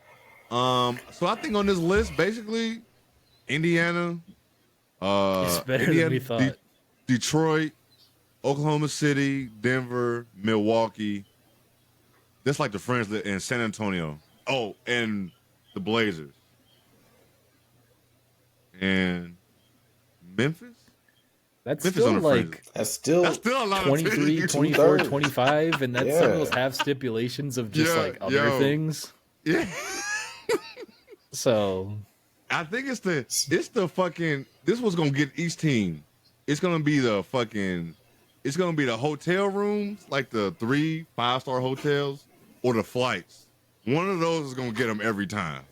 So I think on this list, basically, Indiana, It's better than we thought. Detroit, Oklahoma City, Denver, Milwaukee. That's like the French and San Antonio. Oh, and the Blazers. And Memphis? That's Memphis still on the like fringes. That's still That's still a lot 23, of 24, Two-thirds. 25, and that's Yeah. some of those have stipulations of just Yeah, like other yo. things. Yeah. So I think it's the fucking, this was gonna get each team. It's gonna be the hotel rooms, like the 3 5-star hotels, or the flights. One of those is gonna get them every time.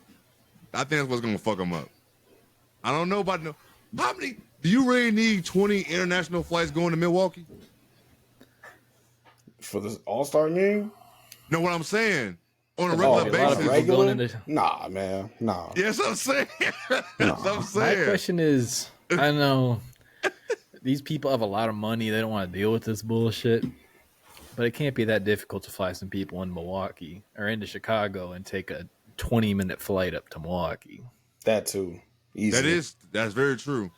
I think that's what's gonna fuck them up. I don't know about how many. Do you really need 20 international flights going to Milwaukee? for the All-Star game. Know what I'm saying? On a Oh, regular a lot of basis. people Regular? going into- Nah, man, nah. Yes, I'm saying. That's what I'm My saying. question is, I know these people have a lot of money. They don't want to deal with this bullshit. But it can't be that difficult to fly some people in Milwaukee or into Chicago and take a 20-minute flight up to Milwaukee. That too. Easy. That's very true.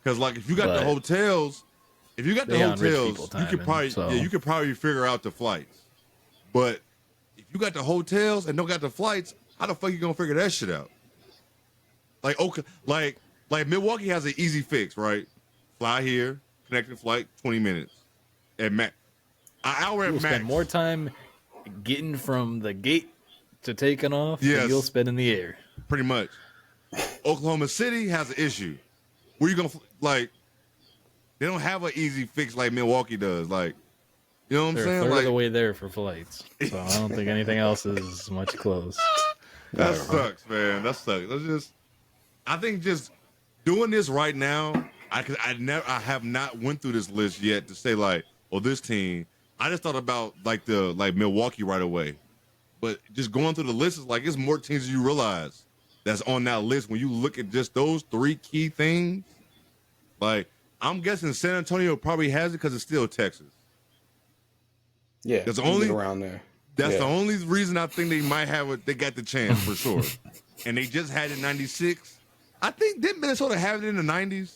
Because like if you got the But hotels, you could they on rich probably people timing, so- you could probably figure out the flights. But if you got the hotels and don't got the flights, how the fuck you gonna figure that shit out? Like okay, like Milwaukee has an easy fix, right? Fly here, connecting flight, 20 minutes at max. An hour at You'll max. spend more time getting from the gate to taking off Yes. than you'll spend in the air. Pretty much. Oklahoma City has an issue. Where you gonna like? They don't have an easy fix like Milwaukee does. Like, you know what I'm They're a saying? third Like of the way there for flights. So I don't think anything else is much close. that sucks, man. That sucks. I think just doing this right now. I have not went through this list yet to say like, oh, this team. I just thought about like Milwaukee right away, but just going through the list is like it's more teams than you realize that's on that list. When you look at just those 3 key things, like I'm guessing San Antonio probably has it because it's still Texas. Yeah, That's you can only- get around there. That's Yeah. the only reason I think they might have it. They got the chance for sure, and they just had it in '96. I think didn't Minnesota have it in the '90s,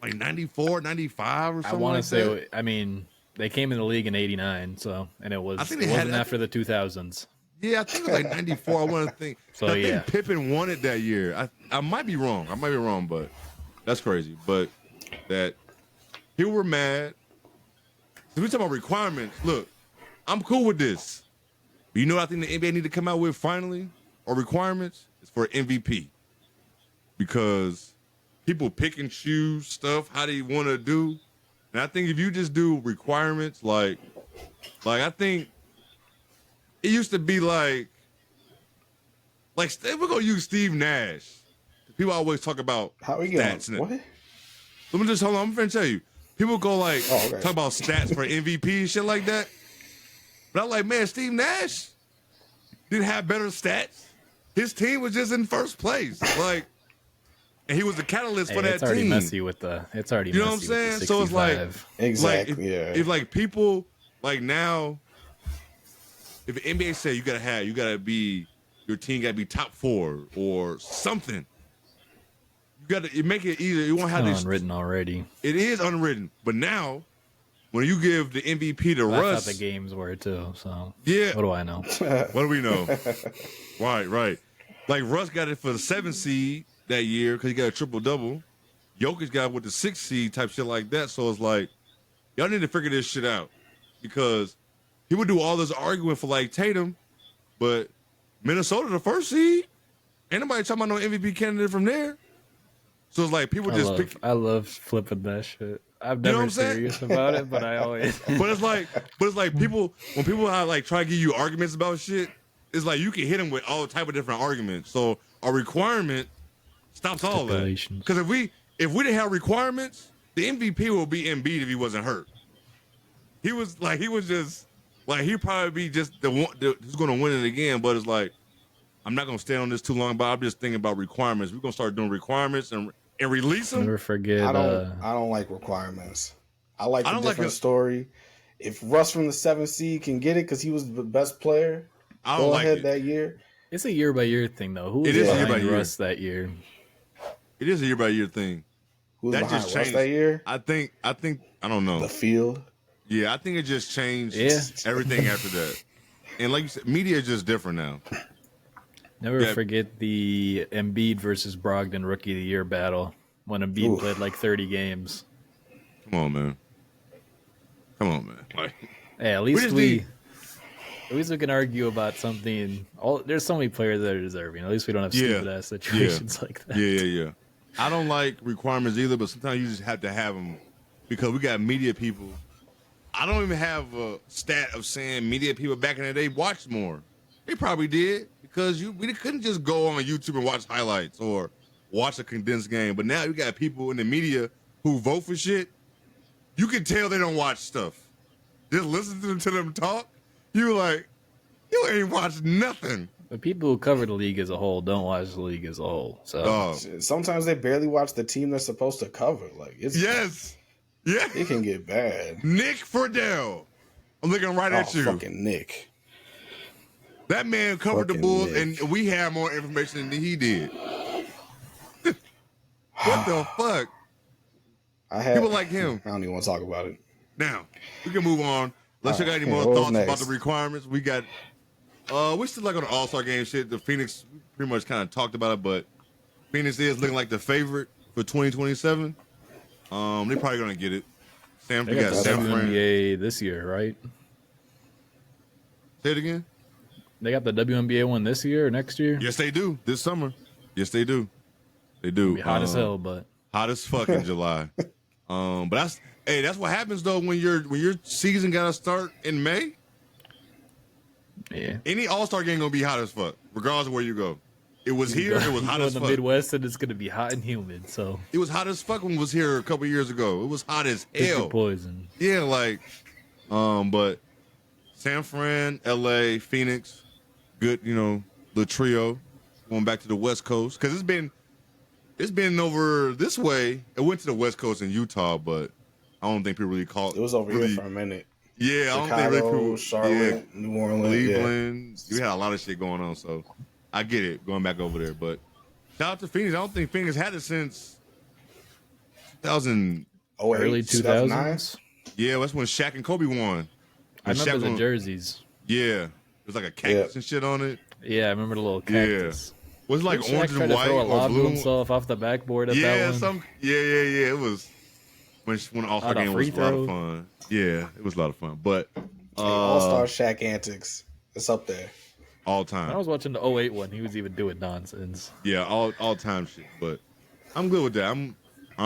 like '94, '95 or I something want like to say, that. I mean, they came in the league in '89, so and it was I think it they had wasn't it- after the 2000s. Yeah, I think it was like '94. I want to think. So, I yeah. think Pippen won it that year. I might be wrong. But that's crazy. But that people were mad. So we talking about requirements. Look, I'm cool with this. But you know what I think the NBA need to come out with finally, or requirements, is for MVP. Because people pick and choose stuff how they want to do. And I think if you just do requirements, like I think it used to be like we're gonna use Steve Nash. People always talk about how we stats. What? Let me just hold on. I'm finna tell you. People go like talk about stats for MVP and shit like that. But I'm like, man, Steve Nash didn't have better stats. His team was just in first place. Like, and he was the catalyst for that it's already team. Messy with the. It's already. You know messy what I'm saying? With the So it's like exactly. If like people like now, if the NBA say you gotta be your team gotta be top 4 or something. You make it easier. You won't have this unwritten already. It is unwritten, but now when you give the MVP to Russ, I thought the games were too. So yeah, what do I know? What do we know? Right. Like Russ got it for the 7th seed that year because he got a triple double. Jokic got it with the 6th seed type shit like that. So it's like y'all need to figure this shit out because he would do all this arguing for like Tatum, but Minnesota the 1st seed. Ain't nobody talking about no MVP candidate from there. So it's like people I love flipping that shit. I'm never serious about it, but I always. but it's like people when people like try to give you arguments about shit, it's like you can hit them with all type of different arguments. So a requirement stops all that. Because if we didn't have requirements, the MVP will be Embiid if he wasn't hurt. He he'd probably be just the one who's going to win it again. But it's like I'm not going to stay on this too long. But I'm just thinking about requirements. We're going to start doing requirements and release them. Never forget. I don't like requirements. I like a different story. If Russ from the 7th seed can get it because he was the best player, go ahead that year. It's a year by year thing though. Who was behind Russ that year? It is a year by year thing. Who's behind Russ that year? I think I don't know. The field. Yeah, I think it just changed everything after that. And like you said, media is just different now. Never forget the Embiid versus Brogdon Rookie of the Year battle when Embiid played like 30 games. Come on, man. Like, hey, at least we can argue about something. There's so many players that are deserving. At least we don't have stupid ass situations like that. Yeah. I don't like requirements either, but sometimes you just have to have them because we got media people. I don't even have a stat of saying media people back in the day watched more. They probably did. Because we couldn't just go on YouTube and watch highlights or watch a condensed game. But now you got people in the media who vote for shit. You can tell they don't watch stuff. Just listen to them talk. You ain't watched nothing. The people who cover the league as a whole don't watch the league as a whole. So sometimes they barely watch the team they're supposed to cover. Like it can get bad. Nick Friedel, I'm looking right at you. Fucking Nick. That man covered the Bulls, and we have more information than he did. What the fuck? People like him. I don't even want to talk about it. Now, we can move on. Unless you got any more thoughts about the requirements. We got, we're still like on the All-Star game shit. The Phoenix pretty much kind of talked about it, but Phoenix is looking like the favorite for 2027. They're probably going to get it. They got the WNBA this year, right? Say it again. They got the WNBA one this year or next year? Yes, they do. This summer. Yes, they do. They do. It'll be hot as hell, but hot as fuck in July. But that's what happens though when your season gotta start in May. Yeah. Any All-Star game gonna be hot as fuck, regardless of where you go. It was here. It was hot as fuck. In the Midwest, and it's gonna be hot and humid. So it was hot as fuck when it was here a couple years ago. It was hot as hell. Poison. Yeah, but San Fran, LA, Phoenix. Good, the trio going back to the West Coast because it's been over this way. It went to the West Coast in Utah, but I don't think people really called it. Was over here for a minute. Yeah, Chicago, I don't think really people. Charlotte, New Orleans, Cleveland. We had a lot of shit going on, so I get it going back over there. But shout out to Phoenix. I don't think Phoenix had it since 2000, early 2000s. Yeah, that's when Shaq and Kobe won. I remember the jerseys. Yeah. It was like a cactus and shit on it. Yeah, I remember the little cactus. Yeah. Was it like orange and white or blue? Himself off the backboard at that one. Yeah. It was when All-Star game was a lot of fun. Yeah, it was a lot of fun. But All-Star Shaq antics. It's up there. All time. I was watching the 08 one. He was even doing nonsense. Yeah, all time shit. But I'm good with that. I'm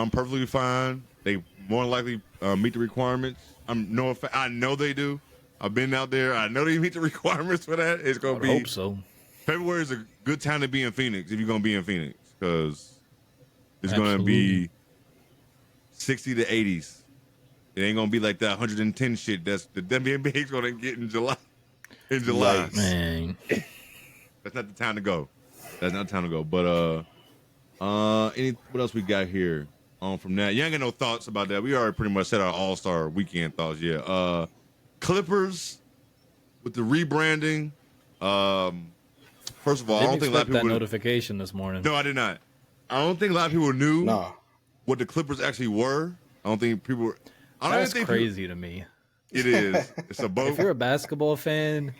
perfectly fine. They more likely meet the requirements. I know they do. I've been out there. I know they meet the requirements for that. It's gonna be. Hope so. February is a good time to be in Phoenix if you're gonna be in Phoenix because it's gonna Absolutely. be 60 to 80s. It ain't gonna be like that 110 shit that's the WNBA's gonna get in July. Yikes. Man. That's not the time to go. That's not the time to go. But what else we got here? From that, you ain't got no thoughts about that. We already pretty much said our All-Star weekend thoughts. Yeah. Clippers with the rebranding. First of all, I don't think a lot of people that notification this morning. No, I did not. I don't think a lot of people knew Nah. what the Clippers actually were. I don't think people were. I don't That's think crazy to me. It is. It's a boat. If you're a basketball fan,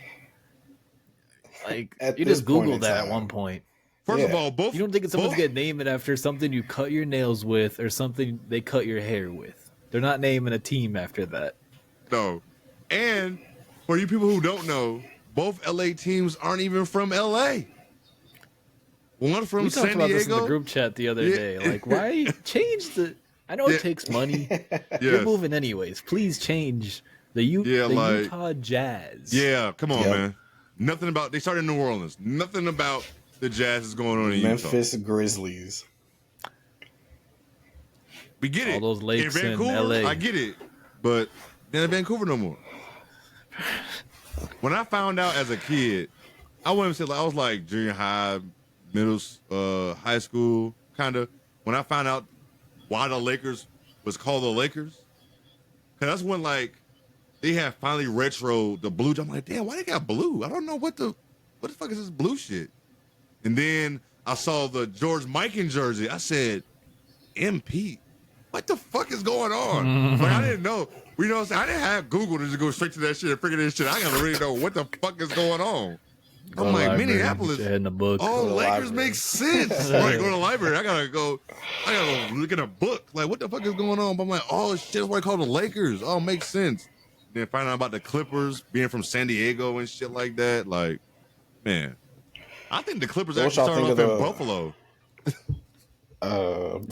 like At you this just point Googled in that time. at one point. First of Yeah. all, both. You don't think someone's both, gonna name it after something you cut your nails with or something they cut your hair with? They're not naming a team after that. No. And for you people who don't know, both LA teams aren't even from LA. One from We San talked about this in the Diego. group chat the other Yeah. day. Like, why change the? I know Yeah. it takes money. You're Yes. moving anyways. Please change the Yeah, like- Utah Jazz. Yeah, come on, Yep. man. Nothing about they started in New Orleans. Nothing about the Jazz is going on in Utah. Memphis Grizzlies. We get it. All those lakes in in Vancouver, LA. I get it. But they're in Vancouver no more. When I found out as a kid, I wouldn't say like I was like junior high, high school, kind of. When I found out why the Lakers was called the Lakers, because that's when like they had finally retro the blue. I'm like, damn, why they got blue? I don't know what the fuck is this blue shit? And then I saw the George Mikan jersey. I said, MP, what the fuck is going on? Like I didn't know. You know what I'm saying? I didn't have Google to just go straight to that shit and figure this shit. I gotta really know what the fuck is going on. Go I'm to like, library, Minneapolis. get your head in the book. Oh, Go to the Lakers library. make sense. Right, go to the library. I gotta go look at a book. Like, what the fuck is going on? But I'm like, oh shit, that's why I call the Lakers. Oh, makes sense. Then find out about the Clippers being from San Diego and shit like that. Like, man, I think the Clippers What actually y'all started think off of in the- Buffalo.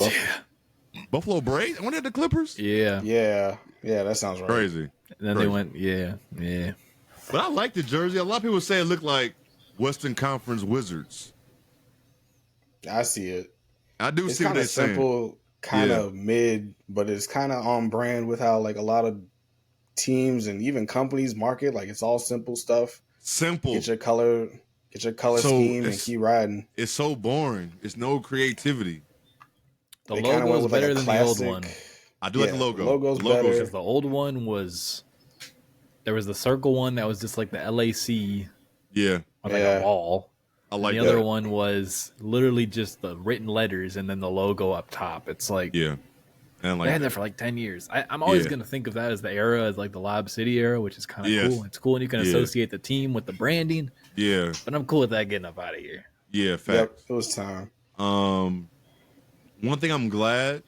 Buffalo Braves? Weren't they the Clippers? Yeah. Yeah, that sounds right. Crazy. And then they went, yeah. But I like the jersey. A lot of people say it looked like Western Conference Wizards. I see it. I do It's see what kind they're of saying. simple, kind of mid, but it's kind of on brand with how like a lot of teams and even companies market. Like it's all simple stuff. Simple. Get your color So scheme and it's- keep riding. It's so boring. It's no creativity. The They kinda logo went is with, like, better a than the old classic- one. I do like Yeah, the logo. logo's The logo's better. Because the old one was, there was the circle one that was just like the LAC Yeah, on like Yeah. a wall. I like And the that. other one was literally just the written letters and then the logo up top. It's like, Yeah, and they like had that for like 10 years. I'm always Yeah. going to think of that as the era, as like the Lob City era, which is kind of Yes. cool. It's cool and you can Yeah. associate the team with the branding, yeah, but I'm cool with that getting up out of here. yeah. Yep, Facts. it was time. One thing I'm glad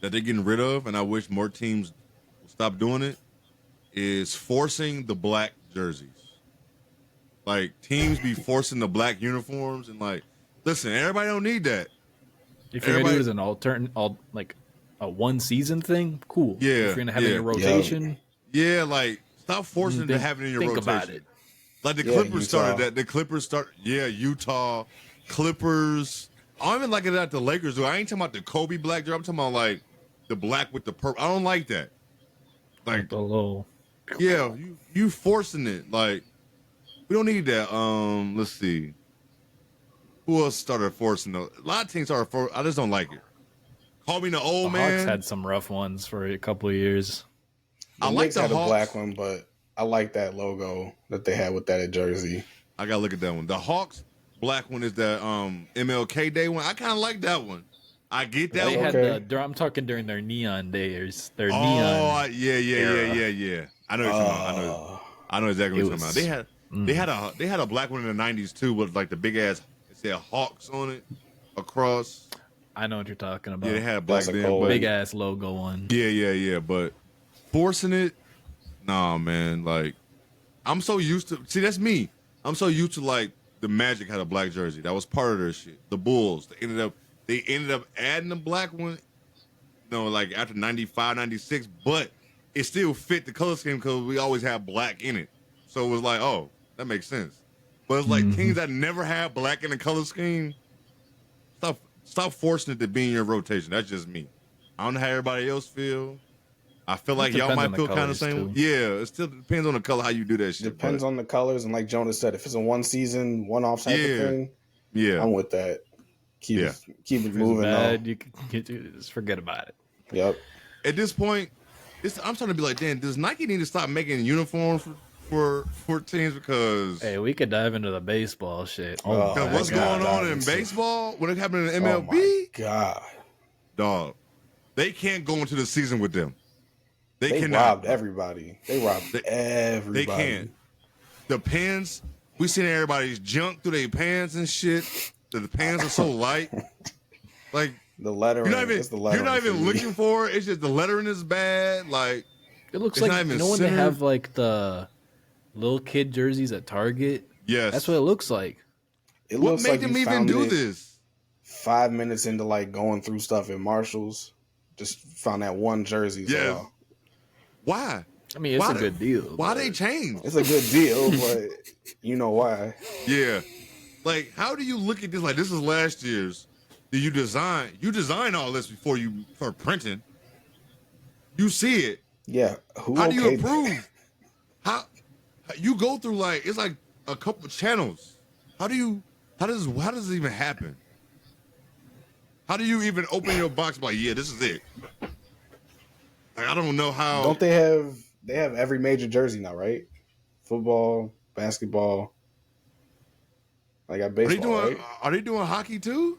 that they're getting rid of, and I wish more teams will stop doing it, is forcing the black jerseys. Like teams be forcing the black uniforms, and like, listen, everybody don't need that. If you're going to Everybody- do it as an like a one season thing, cool. Yeah, If you're going to have it in yeah. your rotation, Yeah, like stop forcing it to Think- have it in your think rotation. about it. Like the Yeah, Clippers Utah. started that. The Clippers Utah, Clippers. I don't even like it that the Lakers do. I ain't talking about the Kobe black jersey. I'm talking about like the black with the purple. I don't like that. Like, the low. yeah, you forcing it. Like, we don't need that. Let's see. Who else started forcing it? A lot of teams started forcing. I just don't like it. Call me the The old Hawks man. had some rough ones for a couple of years. The I like Knicks the had Hawks. a black one, but I like that logo that they had with that jersey. I gotta look at that one. The Hawks black one is the MLK Day one. I kind of like that one. I get that They one. had Okay. I'm talking during their neon days. Their Oh, neon. yeah. I know what you're talking about. I know exactly what It you're talking about. was- They had a black one in the '90s too, with like the big ass. It said Hawks on it across. I know what you're talking about. Yeah, they had a black That's a then, cold- but big ass logo one. yeah. But forcing it, nah, man. Like I'm so used to. See, that's me. I'm so used to like the Magic had a black jersey. That was part of their shit. The Bulls. They ended up adding the black one. Like after 95, 96, but it still fit the color scheme because we always have black in it. So it was like, oh, that makes sense. But it's like teams that never had black in the color scheme, stop forcing it to be in your rotation. That's just me. I don't know how everybody else feel. I feel like y'all might feel kind of the same. Yeah, it still depends on the color how you do that shit. Depends on the colors, and like Jonas said, if it's a one season, one off type of thing, I'm with that. Keep it moving. Bad, you can just forget about it. Yep. At this point, I'm starting to be like, damn, does Nike need to stop making uniforms for teams? Because hey, we could dive into the baseball shit. What's going on in baseball? What happened in MLB? Oh my God, dog, they can't go into the season with them. They robbed everybody. They robbed everybody. They can't. The pants, we seen everybody's junk through their pants and shit. The pants are so light. Like the lettering. You're not even looking for it. It's just the lettering is bad. Like it looks like when they have like the little kid jerseys at Target. Yes, that's what it looks like. What made them even do this? 5 minutes into like going through stuff at Marshalls, just found that one jersey. Yeah. Why? I mean, it's a good deal. Why they change? It's a good deal, but you know why? Yeah. Like, how do you look at this? Like, this is last year's. Did you design all this before you start printing? You see it. Yeah. How do you approve? How you go through like it's like a couple of channels. How does it even happen? How do you even open your box like, yeah, this is it? Like, I don't know how. Don't they have every major jersey now, right? Football, basketball. Like at baseball, are they doing hockey too?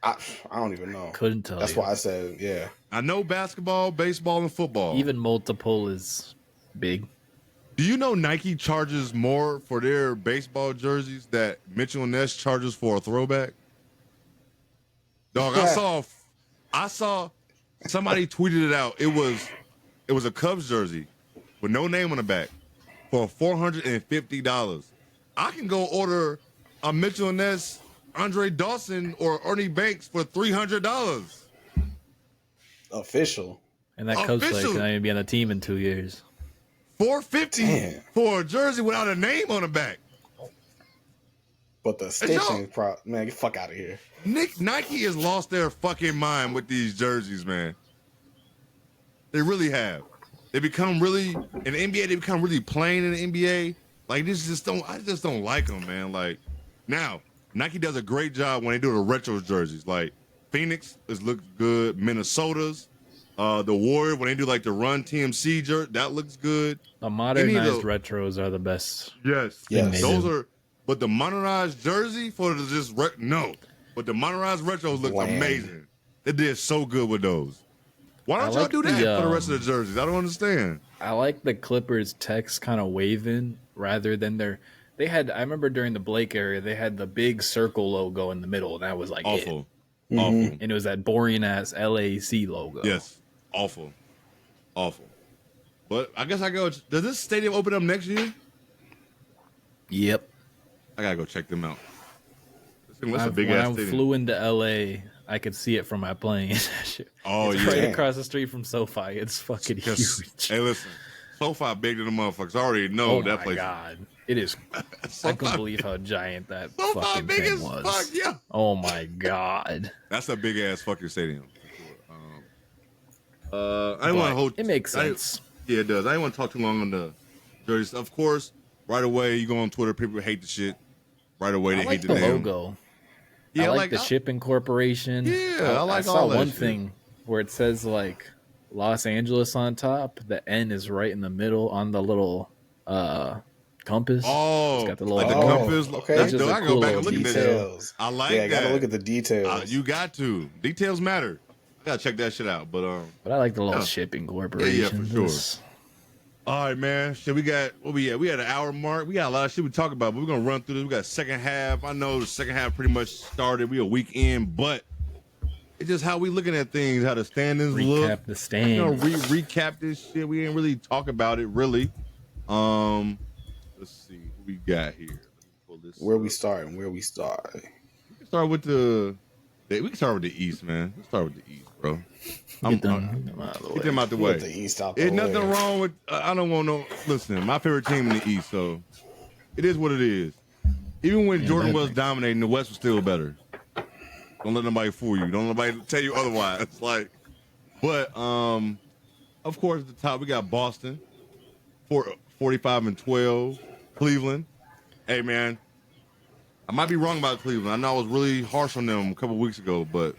I don't even know. Couldn't tell. That's why I said, yeah. I know basketball, baseball, and football. Even multiple is big. Do you know Nike charges more for their baseball jerseys that Mitchell & Ness charges for a throwback? Dog, I saw somebody tweeted it out. It was a Cubs jersey with no name on the back for $450. I can go order a Mitchell & Ness, Andre Dawson, or Ernie Banks for $300. Official. And that Cubs player can only be on the team in 2 years. $450 for a jersey without a name on the back. But the stitching, man, get the fuck out of here. Nike has lost their fucking mind with these jerseys, man. They really have. They become really in the NBA. They become really plain in the NBA. Like I just don't like them, man. Like now, Nike does a great job when they do the retro jerseys. Like Phoenix looks good. Minnesota's, the Warrior when they do like the Run TMC jersey, that looks good. The modernized retros are the best. Yes, those are. But the modernized jersey for the no. But the modernized retros look amazing. They did so good with those. Why don't y'all do that for the rest of the jerseys? I don't understand. I like the Clippers text kind of waving rather than they had. I remember during the Blake era, they had the big circle logo in the middle, and that was like awful. And it was that boring ass LAC logo. Yes, awful. But I guess I go. Does this stadium open up next year? Yep. I gotta go check them out. That's a big ass stadium. When I flew into LA, I could see it from my plane. Oh, it's right across the street from SoFi. It's fucking huge. Hey, listen, SoFi big to the motherfuckers. I already know that place. Oh my god, it is. I can't believe how giant that SoFi fucking big thing as was. Fuck, yeah. Oh my god, that's a big ass fucking stadium. I don't want to hold. It makes sense. Yeah, it does. I didn't want to talk too long on the jerseys. Of course, right away you go on Twitter, people hate the shit. Right away they hate the name. Logo. Yeah, I like the shipping corporation. Yeah, I like I all saw that one shit. thing where it says like Los Angeles on top. The N is right in the middle on the little compass. Oh, it's got the little like the compass. Okay, That's just dope. I go back and look at details. that. I like that. Gotta look at the details. You got to. Details matter. I gotta check that shit out. But I like the little shipping corporation. Yeah, for sure. All right, man. Shit, we got we had an hour mark. We got a lot of shit we talk about, but we're gonna run through this. We got second half. I know the second half pretty much started. We a week in, but it's just how we looking at things, how the standings look. Recap the standings. Recap this shit. We ain't really talk about it really. Let's see what we got here. Let me pull this. Where we start and where we start. We can start with the We can start with the East, man. Let's start with the East, bro. Get them out of the way. Get the East out the There's way. nothing wrong with. I don't want no. Listen, my favorite team in the East, so it is what it is. Even when Jordan was dominating, the West was still better. Don't let nobody fool you. Don't let nobody tell you otherwise. Like, but of course, at the top we got Boston, 45-12. Cleveland. Hey, man, I might be wrong about Cleveland. I know I was really harsh on them a couple weeks ago, but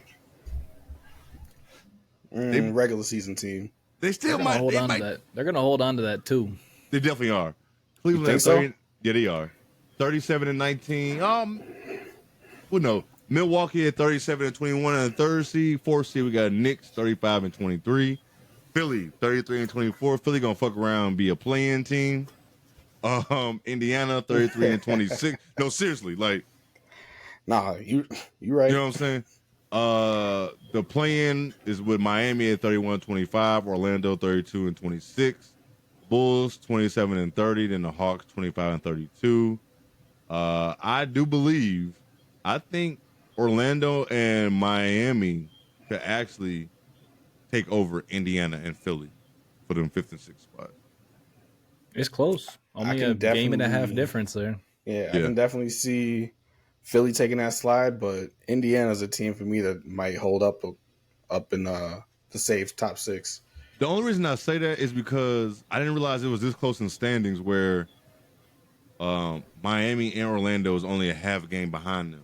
regular season team. They still might hold on to that. They're gonna hold on to that too. They definitely are. Cleveland think at 30, so? Yeah, they are. 37-19. Well, no. Milwaukee at 37-21 in the third seed. Fourth seed, we got Knicks 35-23. Philly 33-24. Philly gonna fuck around and be a play-in team. Indiana 33-26. No, seriously, like. Nah, you right. You know what I'm saying? The play-in is with Miami at 31-25, Orlando 32-26, Bulls 27-30, then the Hawks 25-32. I think Orlando and Miami could actually take over Indiana and Philly for them 5th and 6th spot. It's close. Only a game and a half difference there. Yeah, I can definitely see Philly taking that slide, but Indiana's a team for me that might hold up in the safe top 6. The only reason I say that is because I didn't realize it was this close in standings where Miami and Orlando is only a half game behind them.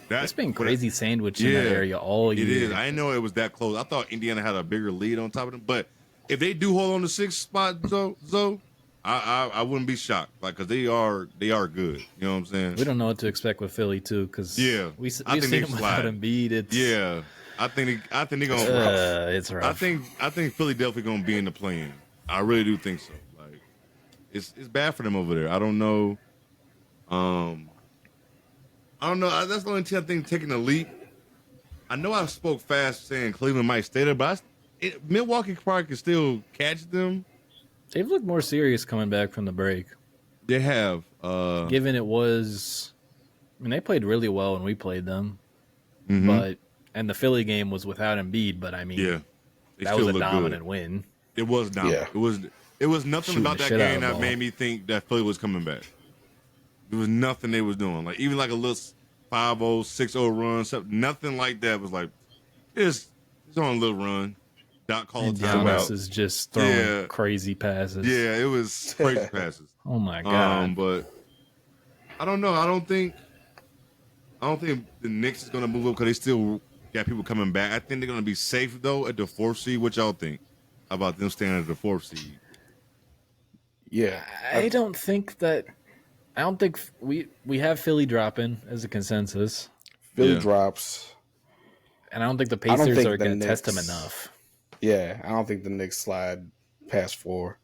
That's been crazy sandwich in that area all year. It is. I didn't know it was that close. I thought Indiana had a bigger lead on top of them. But if they do hold on to 6th spot, Zoe, I wouldn't be shocked, like, because they are good. You know what I'm saying? We don't know what to expect with Philly too, because we've seen them without Embiid. I think they're gonna. It's rough. I think Philly definitely gonna be in the play-in. I really do think so. Like, it's bad for them over there. I don't know. That's the only team I think taking a leap. I know I spoke fast saying Cleveland might stay there, but Milwaukee probably can still catch them. They've looked more serious coming back from the break. They have. Given it was, they played really well when we played them, and the Philly game was without Embiid. But that was a dominant win. It was dominant. Yeah. It was nothing about that game that made me think that Philly was coming back. There was nothing they was doing. Like, even like a little 5-0, 6-0 run, something, nothing like that was like, it's on a little run. Doc called timeout. Is just throwing crazy passes. Yeah, it was crazy passes. Oh my god! But I don't know. I don't think the Knicks is gonna move up because they still got people coming back. I think they're gonna be safe though at the 4th seed. What y'all think about them staying at the 4th seed? Yeah, I don't think we have Philly dropping as a consensus. Philly drops, and I don't think the Pacers are going to test them enough. Yeah, I don't think the Knicks slide past 4.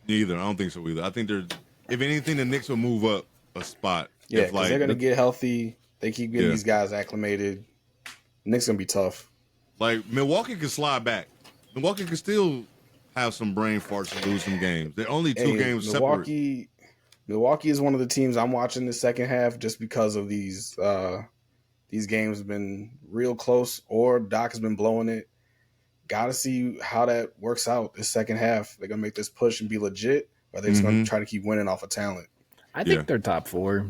Neither. I don't think so either. I think if anything, the Knicks will move up a spot. Yeah, because they're going to get healthy. They keep getting these guys acclimated. Knicks going to be tough. Like, Milwaukee can slide back. Milwaukee can still have some brain farts and lose some games. They're only 2 games separate. Milwaukee is one of the teams I'm watching the second half just because of these games have been real close or Doc has been blowing it. Got to see how that works out this second half. They're going to make this push and be legit, or they're just going to try to keep winning off of talent. I think they're top 4.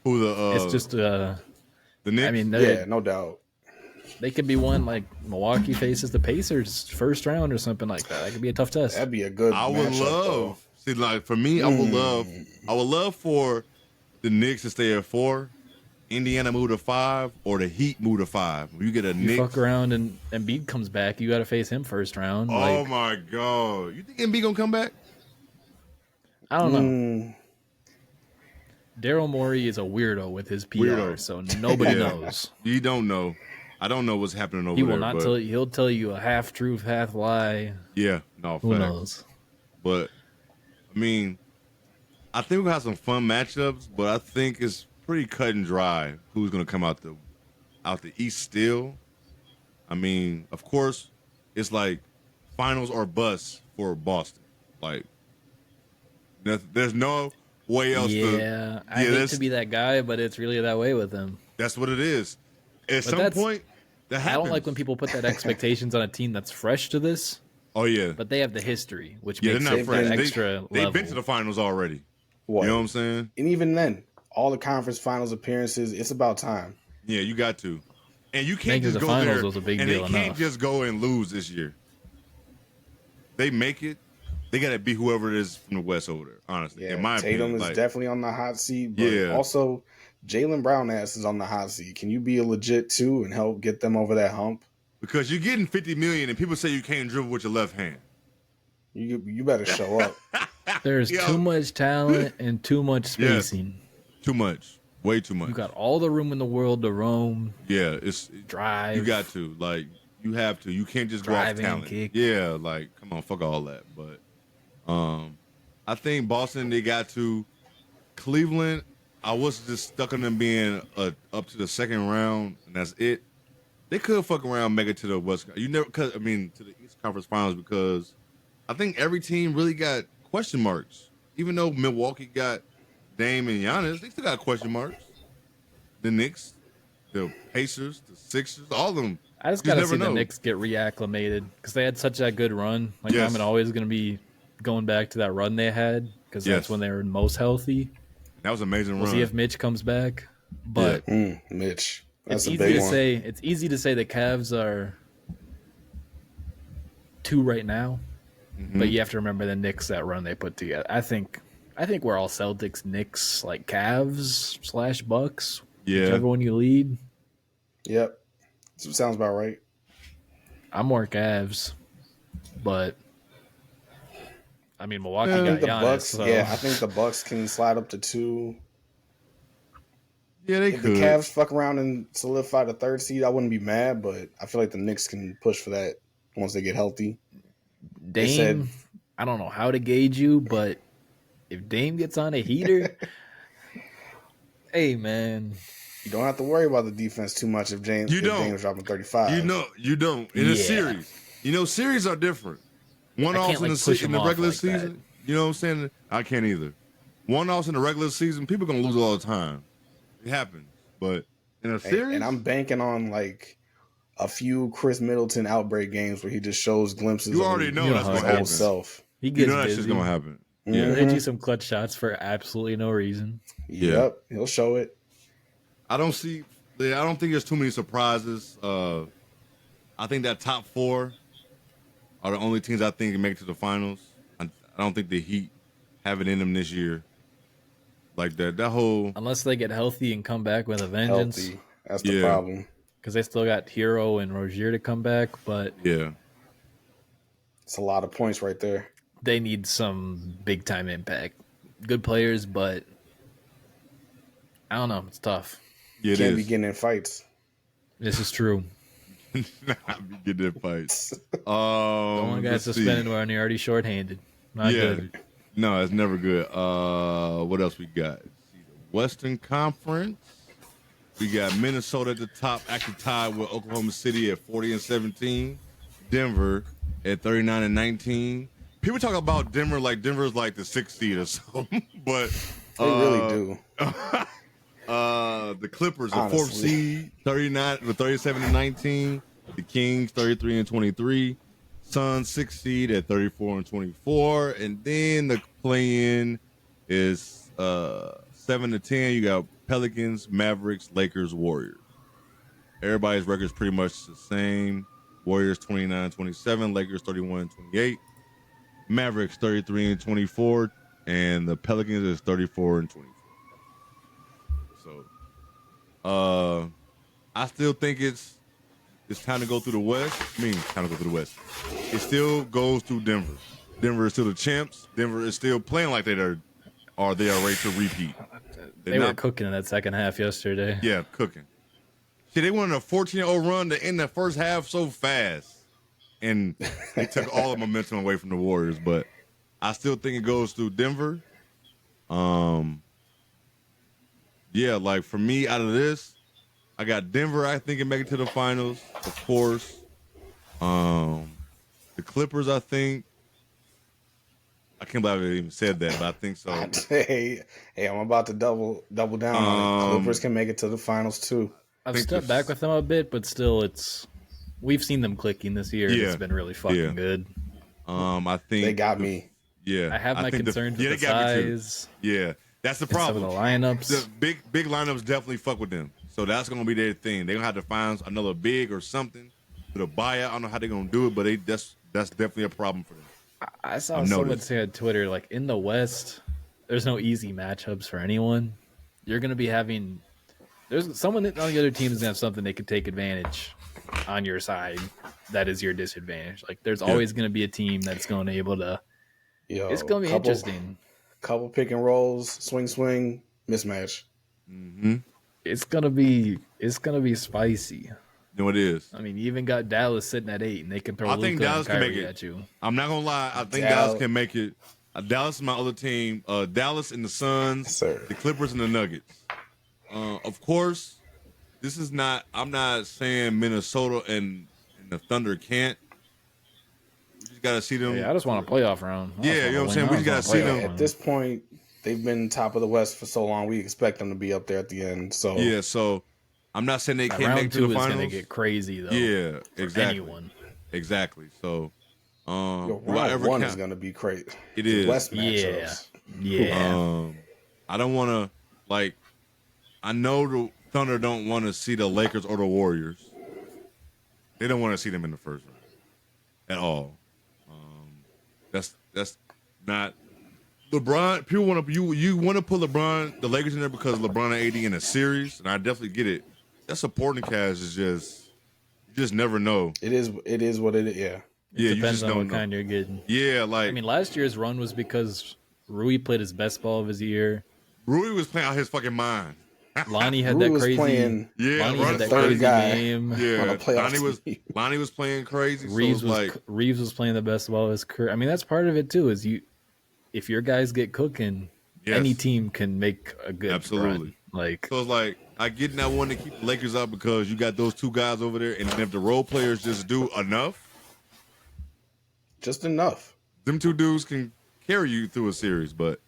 It's just the Knicks? No doubt. They could be one like Milwaukee faces the Pacers first round or something like that. That could be a tough test. That'd be a good I would love. See, like, for me, I would love for the Knicks to stay at 4, Indiana move to 5, or the Heat move to 5. You get a Knicks. Fuck around and Embiid comes back, you got to face him first round. Oh my god! You think Embiid gonna come back? I don't know. Daryl Morey is a weirdo with his PR, so nobody knows. You don't know. I don't know what's happening over there. He will not tell you. He'll tell you a half truth, half lie. Yeah, no. Who knows? But I mean, I think we'll have some fun matchups, but I think it's pretty cut and dry who's going to come out the East still. I mean, of course, it's like finals or bust for Boston. Like, there's no way else to... I hate to be that guy, but it's really that way with them. That's what it is. At some point, That I happens. don't like when people put that expectations on a team that's fresh to this. Oh yeah, but they have the history, which they're makes not it fresh. that extra They've level. been to the finals already. What? You know what I'm saying? And even then, all the conference finals appearances, it's about time. Yeah, you got to. And you can't Making just the go finals there was a big and deal they can't enough. just go and lose this year. They make it. They got to beat whoever it is from the West over there, honestly. Yeah, in my Tatum opinion, is definitely on the hot seat, but Yeah. also Jaylen Brown ass is on the hot seat. Can you be a legit two and help get them over that hump? because you're getting $50 million and people say you can't dribble with your left hand. You better show up. There's Yo. too much talent and too much spacing. Too much. Way too much. You got all the room in the world to roam, Yeah, drive. you got to. Like, you have to. You can't just go off Drive and talent. kick. Yeah, like, come on, fuck all that. But I think Boston, they got to. Cleveland, I was just stuck on them being up to the second round, and that's it. They could fuck around, make it to the West. To the East Conference Finals, because I think every team really got question marks. Even though Milwaukee got Dame and Giannis, they still got question marks. The Knicks, the Pacers, the Sixers, all of them. I just You gotta never see know. the Knicks get reacclimated because they had such a good run. Like Yes. I'm always gonna be going back to that run they had because Yes. that's when they were most healthy. That was an amazing We'll run. see if Mitch comes back, but Mitch. That's it's a easy big to one. say. It's easy to say the Cavs are 2 right now, but you have to remember the Knicks, that run they put together. I think we're all Celtics, Knicks, like Cavs / Bucks. Yeah. Whichever one you lead. Yep. Sounds about right. I'm more Cavs, but I mean Milwaukee I got think the Giannis. Bucks. So. Yeah, I think the Bucks can slide up to 2. Yeah, they If could. the Cavs fuck around and solidify the 3rd seed, I wouldn't be mad, but I feel like the Knicks can push for that once they get healthy. They Dame, said- I don't know how to gauge you, but if Dame gets on a heater, hey man, You don't have to worry about the defense too much if James dropping 35. You don't. In a Yeah. series. Series are different. One I offs can't, in like, the push in them the off regular like that. season. You know what I'm saying? I can't either. One offs in the regular season, people gonna lose all the time. It happens. But in a series, And I'm banking on like a few Chris Middleton outbreak games where he just shows glimpses you of already know You that's know gonna how it happen. old self. he You gets know that busy. shit's gonna happen. He'll Yeah. hit you some clutch shots for absolutely no reason. Yep, he'll show it. I don't think there's too many surprises. I think that top 4 are the only teams I think can make it to the finals. I don't think the Heat have it in them this year. Like that whole Unless they get healthy and come back with a vengeance, Healthy. That's the Yeah. problem. because they still got Hero and Rozier to come back, but yeah. It's a lot of points right there. they need some big time impact. Good players, but I don't know. It's tough. Yeah, it Can't is. be getting in fights. This is true. Not be getting in fights. The one guy suspended when you're already shorthanded. Not good. No, it's never good. What else we got? Western Conference. We got Minnesota at the top, actually tied with Oklahoma City at 40-17. Denver at 39-19. People talk about Denver like Denver's like the 6th seed or something, but They really do. the Clippers, the 4th Honestly. seed, 37-19. The Kings, 33-23. Suns, 6th seed at 34-24. And then the play-in is 7-10. You got Pelicans, Mavericks, Lakers, Warriors. Everybody's record's pretty much the same. Warriors 29-27, Lakers 31-28, Mavericks 33-24, and the Pelicans is 34-24. So, I still think it's time to go through the West. Time to go through the West. It still goes through Denver. Denver is still the champs. Denver is still playing like they are ready to repeat. They were cooking in that second half yesterday. Yeah, cooking. See, they went on a 14-0 run to end the first half so fast. And they took all the momentum away from the Warriors. But I still think it goes through Denver. Yeah, like for me, out of this, I got Denver, I think, can make it to the finals, of course. The Clippers, I think. I can't believe I even said that, but I think so. Hey, I'm about to double down on it. Clippers can make it to the finals too. I've stepped back with them a bit, but still, we've seen them clicking this year. And it's been really fucking good. I think they got me. Yeah, I have my concerns with the size. Yeah, that's the problem. Some of the lineups, the big lineups definitely fuck with them. So that's gonna be their thing. They're gonna have to find another big or something for the buyout. I don't know how they're gonna do it, but that's definitely a problem for them. I saw someone say on Twitter, like in the West, there's no easy matchups for anyone. You're gonna be having there's someone on the other team is gonna have something they could take advantage on your side. That is your disadvantage. Like there's always gonna be a team that's gonna be able to. It's gonna be interesting. Couple pick and rolls, swing, mismatch. Mm-hmm. It's gonna be spicy. No, it is. I mean, you even got Dallas sitting at 8, and they can throw. I think Dallas can make it. At you. I'm not gonna lie. I think Dallas can make it. Dallas is my other team. Dallas and the Suns, the Clippers and the Nuggets. Of course, this is not. I'm not saying Minnesota and the Thunder can't. We just gotta see them. Yeah, I just want a playoff round. Yeah, you know what I'm saying. We just gotta see them. At this point, they've been top of the West for so long. We expect them to be up there at the end. So yeah, so I'm not saying they can't round make it to the finals. Round 2 is gonna get crazy though. Yeah, exactly. Anyone. Exactly. So, round 1 is gonna be crazy. It is. West matchups. Yeah. I don't want to I know the Thunder don't want to see the Lakers or the Warriors. They don't want to see them in the first round at all. That's not LeBron. People want to you want to put LeBron, the Lakers in there because LeBron and AD in a series, and I definitely get it. That supporting cast is just you just never know. It is what it is. Yeah. It depends on what kind you're getting. Yeah, like I mean, last year's run was because Rui played his best ball of his year. Rui was playing out his fucking mind. Lonnie had that crazy. Lonnie had that crazy game. Yeah, Lonnie was playing crazy. Reeves was playing the best ball of his career. I mean, that's part of it too. Is if your guys get cooking, any team can make a good run. Like so, it's like I get in that one to keep the Lakers up because you got those two guys over there, and if the role players just do enough, just enough, them two dudes can carry you through a series. But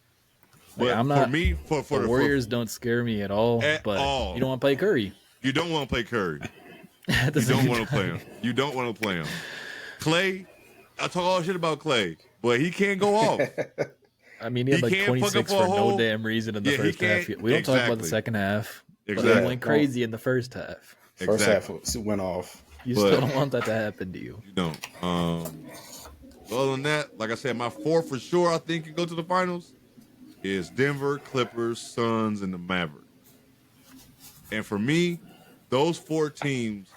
I'm not, for me, for the Warriors don't scare me at all. You don't want to play Curry. You don't want to play Curry. You don't want to play him. You don't want to play him. Clay, I talk all shit about Clay, but he can't go off. I mean, he had like 26 for no damn reason in the first half. We don't talk about the second half. Exactly. But he went crazy in the first half. First half went off. You still don't want that to happen to you. You don't. Other than that, like I said, my 4 for sure I think can go to the finals is Denver, Clippers, Suns, and the Mavericks. And for me, those 4 teams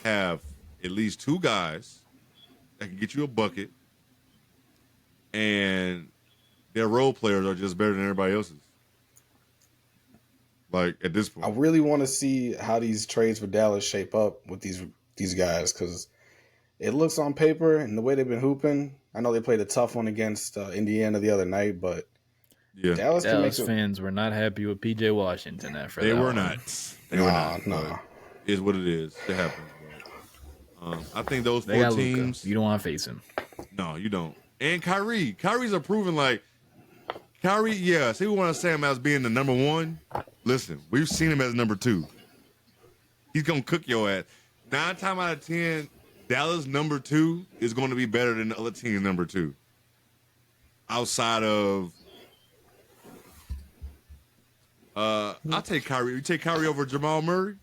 have at least 2 guys that can get you a bucket, and their role players are just better than everybody else's. Like at this point, I really want to see how these trades for Dallas shape up with these guys because it looks on paper and the way they've been hooping. I know they played a tough one against Indiana the other night, but Dallas fans were not happy with PJ Washington after they that. Were not. They were not. No. It is what it is. It happens. I think those 4 teams. You don't want to face him. No, you don't. And Kyrie. Kyrie's a proven like. Kyrie, say we want to say him as being the number 1. Listen, we've seen him as number 2. He's going to cook your ass. 9 times out of 10, Dallas number 2 is going to be better than the other team's number 2. Outside of, I'll take Kyrie. You take Kyrie over Jamal Murray?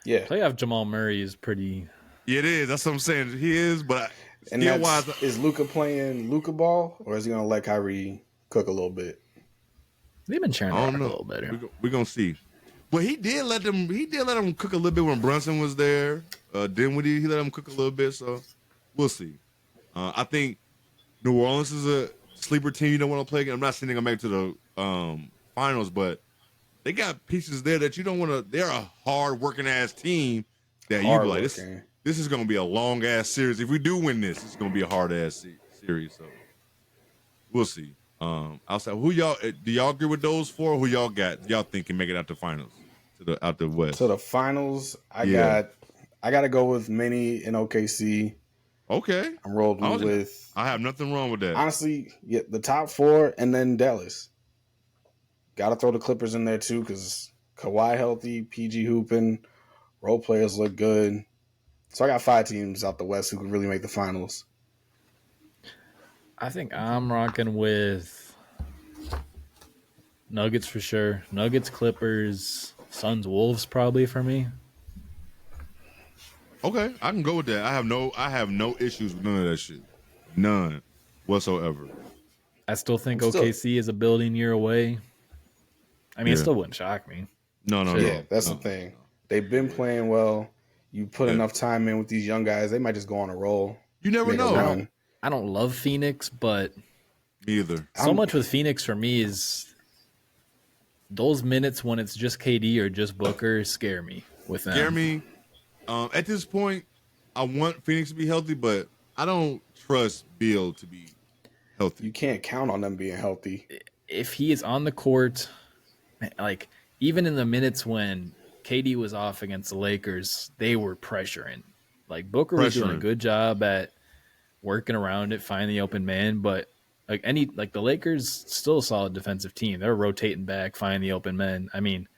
Yeah. Playoff Jamal Murray is pretty. Yeah, it is. That's what I'm saying. He is, but is Luka playing Luka ball, or is he going to let Kyrie cook a little bit? They've been sharing that a little better. We're gonna see. But he did let them cook a little bit when Brunson was there. Dinwiddie, he let them cook a little bit. So we'll see. I think New Orleans is a sleeper team you don't want to play against. I'm not saying they're gonna make it to the finals, but they got pieces there that you don't want to. They're a hard working ass team that you be like this is gonna be a long ass series. If we do win this, it's gonna be a hard ass series. So we'll see. Outside, who y'all do y'all agree with those 4? Who y'all think can make it out the finals out the West? To the finals, I got to go with Minnie in OKC. Okay, I'm rolling with. I have nothing wrong with that. Honestly, the top 4 and then Dallas. Got to throw the Clippers in there too because Kawhi healthy, PG hooping, role players look good. So I got 5 teams out the West who can really make the finals. I think I'm rocking with Nuggets for sure. Nuggets, Clippers, Suns, Wolves probably for me. Okay, I can go with that. I have no issues with none of that shit. None whatsoever. I still think OKC is a building year away. I mean, it still wouldn't shock me. No. Yeah, that's the thing. They've been playing well. You put enough time in with these young guys, they might just go on a roll. You never know. I don't love Phoenix, but me either. So much with Phoenix for me is those minutes when it's just KD or just Booker scare me with them. Scare me. At this point, I want Phoenix to be healthy, but I don't trust Beal to be healthy. You can't count on them being healthy. If he is on the court, like even in the minutes when KD was off against the Lakers, they were pressuring. Like Booker was doing a good job at working around it, finding the open man, but the Lakers still a solid defensive team. They're rotating back, finding the open men. I mean,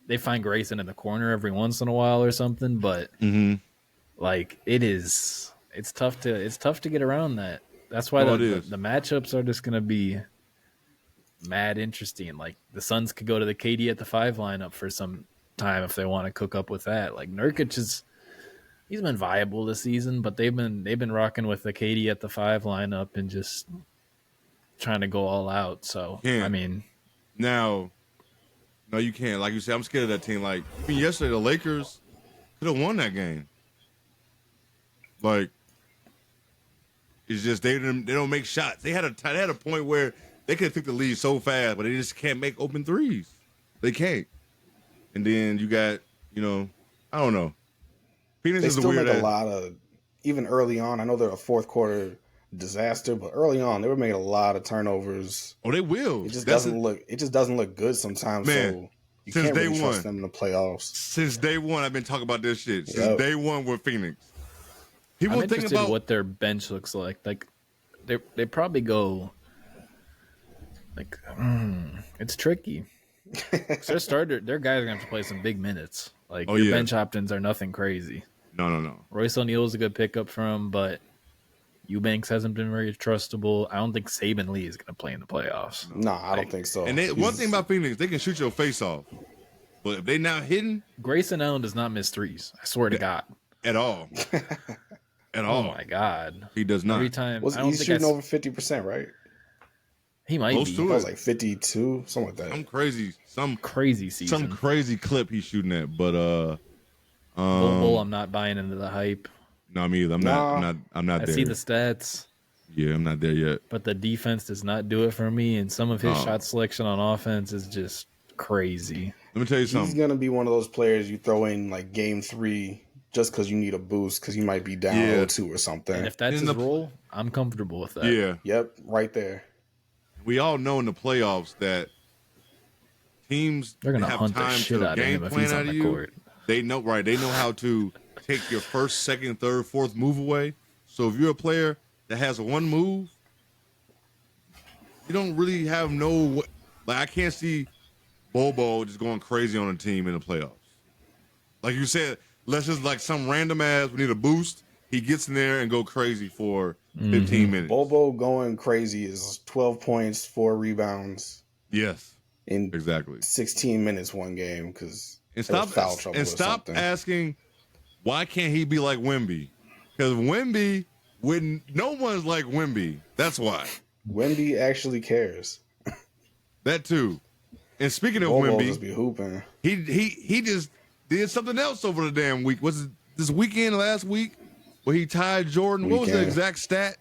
they find Grayson in the corner every once in a while or something, but it's tough to get around that. That's why the matchups are just gonna be mad interesting. Like the Suns could go to the KD at the 5 lineup for some time if they want to cook up with that. Like Nurkic he's been viable this season, but they've been rocking with the KD at the 5 lineup and just trying to go all out. So I mean, no, you can't. Like you said, I'm scared of that team. Like yesterday, the Lakers could have won that game. Like it's just they don't make shots. They had a point where they could have took the lead so fast, but they just can't make open threes. They can't. And then you got, I don't know. Phoenix they is still weird make a lot of, even early on. I know they're a fourth quarter disaster, but early on they were making a lot of turnovers. Oh, they will. It just doesn't look good sometimes. Man, so you can't really trust them in the playoffs. Since day one, I've been talking about this shit. Since day one with Phoenix. I'm interested in what their bench looks like. Like they probably go. Like it's tricky. Their guys are gonna have to play some big minutes. Like bench options are nothing crazy. No. Royce O'Neal is a good pickup from, but Eubanks hasn't been very trustable. I don't think Saban Lee is gonna play in the playoffs. No, I don't think so. And one thing about Phoenix, they can shoot your face off. But if they not hitting, Grayson Allen does not miss threes. I swear to God. At all. At all. Oh my God. He does not. Every time he's shooting over 50%, right? He might be. That was like 52, something like that. Some crazy season. Some crazy clip he's shooting at. But I'm not buying into the hype. No, me either. I'm not there. I see the stats. Yeah, I'm not there yet. But the defense does not do it for me, and some of his shot selection on offense is just crazy. Let me tell you something. He's gonna be one of those players you throw in like game 3 just because you need a boost because you might be down 0-2 or something. And if that's his role, I'm comfortable with that. Yeah. Yep, right there. We all know in the playoffs that teams they're gonna have hunt time the shit to out of game him if plan he's out on of the you. court. They know They know how to take your first, second, third, fourth move away. So if you're a player that has one move, you don't really have I can't see Bobo just going crazy on a team in the playoffs. Like you said, let's just like some random ass, we need a boost. He gets in there and go crazy for 15 minutes. Bobo going crazy is 12 points, 4 rebounds. Yes. In exactly 16 minutes one game because stop asking why can't he be like Wemby? Because Wemby, when no one's like Wemby, that's why. Wemby actually cares. That too. And speaking of Bobo Wemby, just be hooping. He just did something else over the damn week. Was it this weekend, last week, where he tied Jordan? What was the exact stat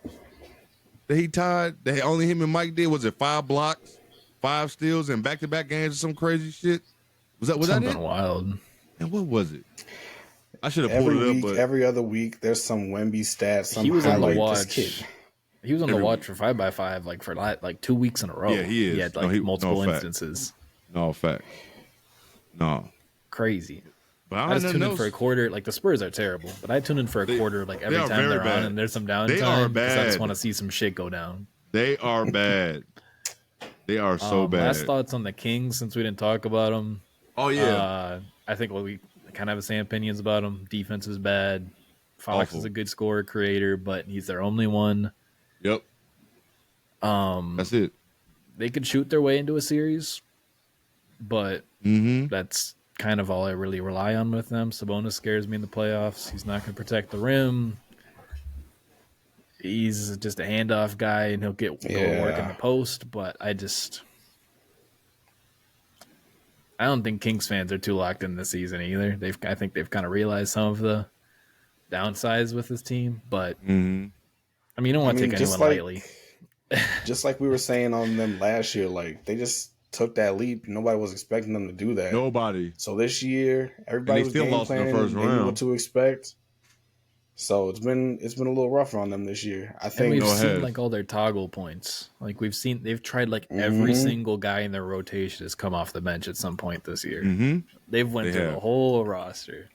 that he tied? That only him and Mike did? Was it 5 blocks, 5 steals, and back-to-back games or some crazy shit? Was that something it? Wild? And what was it? I should have pulled it up. But every other week, there's some Wemby stats. He was on the watch. He was on the watch for 5x5 for 2 weeks in a row. Yeah, he is. He had multiple instances. No fact. No. Crazy. But I just tuned in for a quarter. Like the Spurs are terrible, but I tune in for a quarter. Like every time they're on, and there's some downtime. They are bad. I just want to see some shit go down. They are bad. They are so bad. Last thoughts on the Kings, since we didn't talk about them. Oh yeah. I think we kind of have the same opinions about him. Defense is bad. Fox is a good scorer creator, but he's their only one. Yep. That's it. They could shoot their way into a series, but that's kind of all I really rely on with them. Sabonis scares me in the playoffs. He's not going to protect the rim. He's just a handoff guy, and he'll go work in the post. But I don't think Kings fans are too locked in this season either. I think they've kind of realized some of the downsides with this team. But I mean, you don't want to take anyone lightly. Just like we were saying on them last year, like they just took that leap. Nobody was expecting them to do that. Nobody. So this year, everybody was game planning. They knew what to expect. So it's been a little rougher on them this year. I think we've seen like all their toggle points. Like they've tried like every single guy in their rotation has come off the bench at some point this year. They've went through the whole roster.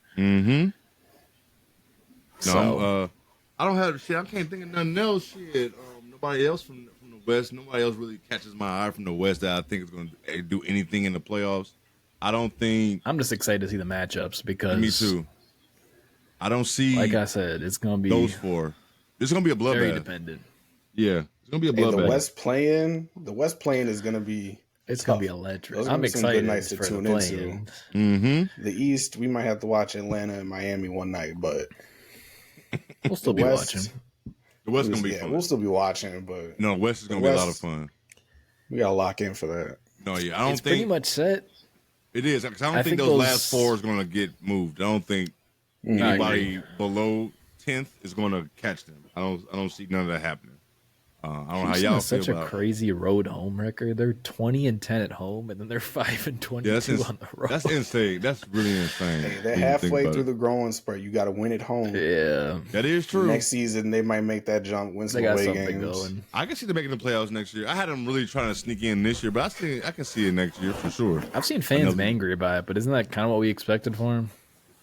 So I don't have shit. I can't think of nothing else. Shit. Nobody else from the West. Nobody else really catches my eye from the West that I think is going to do anything in the playoffs. I don't think. I'm just excited to see the matchups because me too. I don't see. Like I said, it's going to be those four. It's going to be a bloodbath. Very dependent. Yeah, it's going to be a bloodbath. The West playing is going to be. It's going to be electric. I'm excited good nights to for tune the into. The East, we might have to watch Atlanta and Miami one night, but we'll still be watching. The West is going to be fun. We'll still be watching, but no, West is going to be a lot of fun. We got to lock in for that. No, yeah, I don't it's think pretty much set. It is because I don't think those last four is going to get moved. I don't think anybody below 10th is going to catch them. I don't see none of that happening. I don't know how y'all feel such a crazy road home record. They're 20-10 at home, and then they're 5-22 on the road. That's insane. That's really insane. Hey, they're halfway through the growing spurt. You got to win at home. Yeah, that is true. Next season, they might make that jump, win some away games. Going. I can see them making the playoffs next year. I had them really trying to sneak in this year, but I can see it next year for sure. I've seen fans angry about it, but isn't that kind of what we expected for him?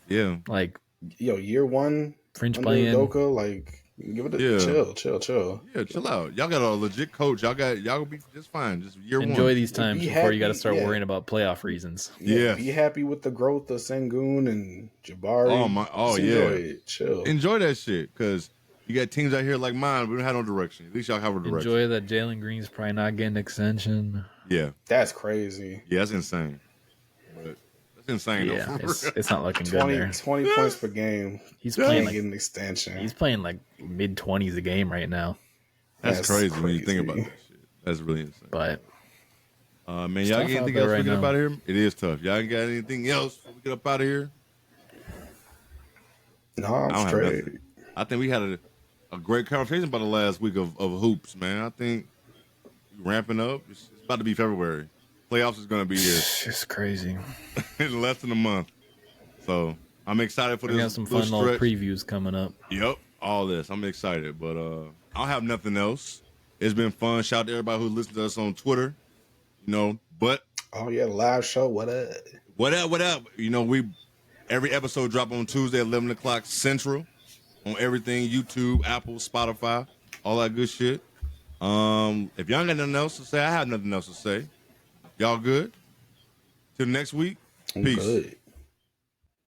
Yeah, like year one, fringe playing, Udoka, like. Give it a chill. Yeah, chill out. Y'all got a legit coach. Y'all will be just fine. Just year one. Enjoy these times before you got to start worrying about playoff reasons. Yeah, be happy with the growth of Sengun and Jabari. Enjoy it. Chill. Enjoy that shit because you got teams out here like mine. We don't have no direction. At least y'all have a direction. Enjoy that Jalen Green's probably not getting an extension. Yeah, that's crazy. Yeah, that's insane. But insane. Yeah, it's not looking good there. 20 points per game. He's playing like an extension. He's playing like mid-20s a game right now. That's crazy when you think about that shit. That's really insane. But man, y'all got anything else to get up out of here? It is tough. Y'all got anything else before we get up out of here? No, I'm straight. I think we had a great conversation about the last week of hoops, man. I think we're ramping up. It's about to be February. Playoffs is going to be here. It's just crazy. In less than a month. So I'm excited for this. We got some fun little previews coming up. Yep, all this. I'm excited, but I don't have nothing else. It's been fun. Shout out to everybody who listens to us on Twitter. But oh yeah, the live show. What up? Every episode drop on Tuesday at 11 o'clock Central on everything: YouTube, Apple, Spotify, all that good shit. If y'all got nothing else to say, I have nothing else to say. Y'all good? Till next week. Peace. Good.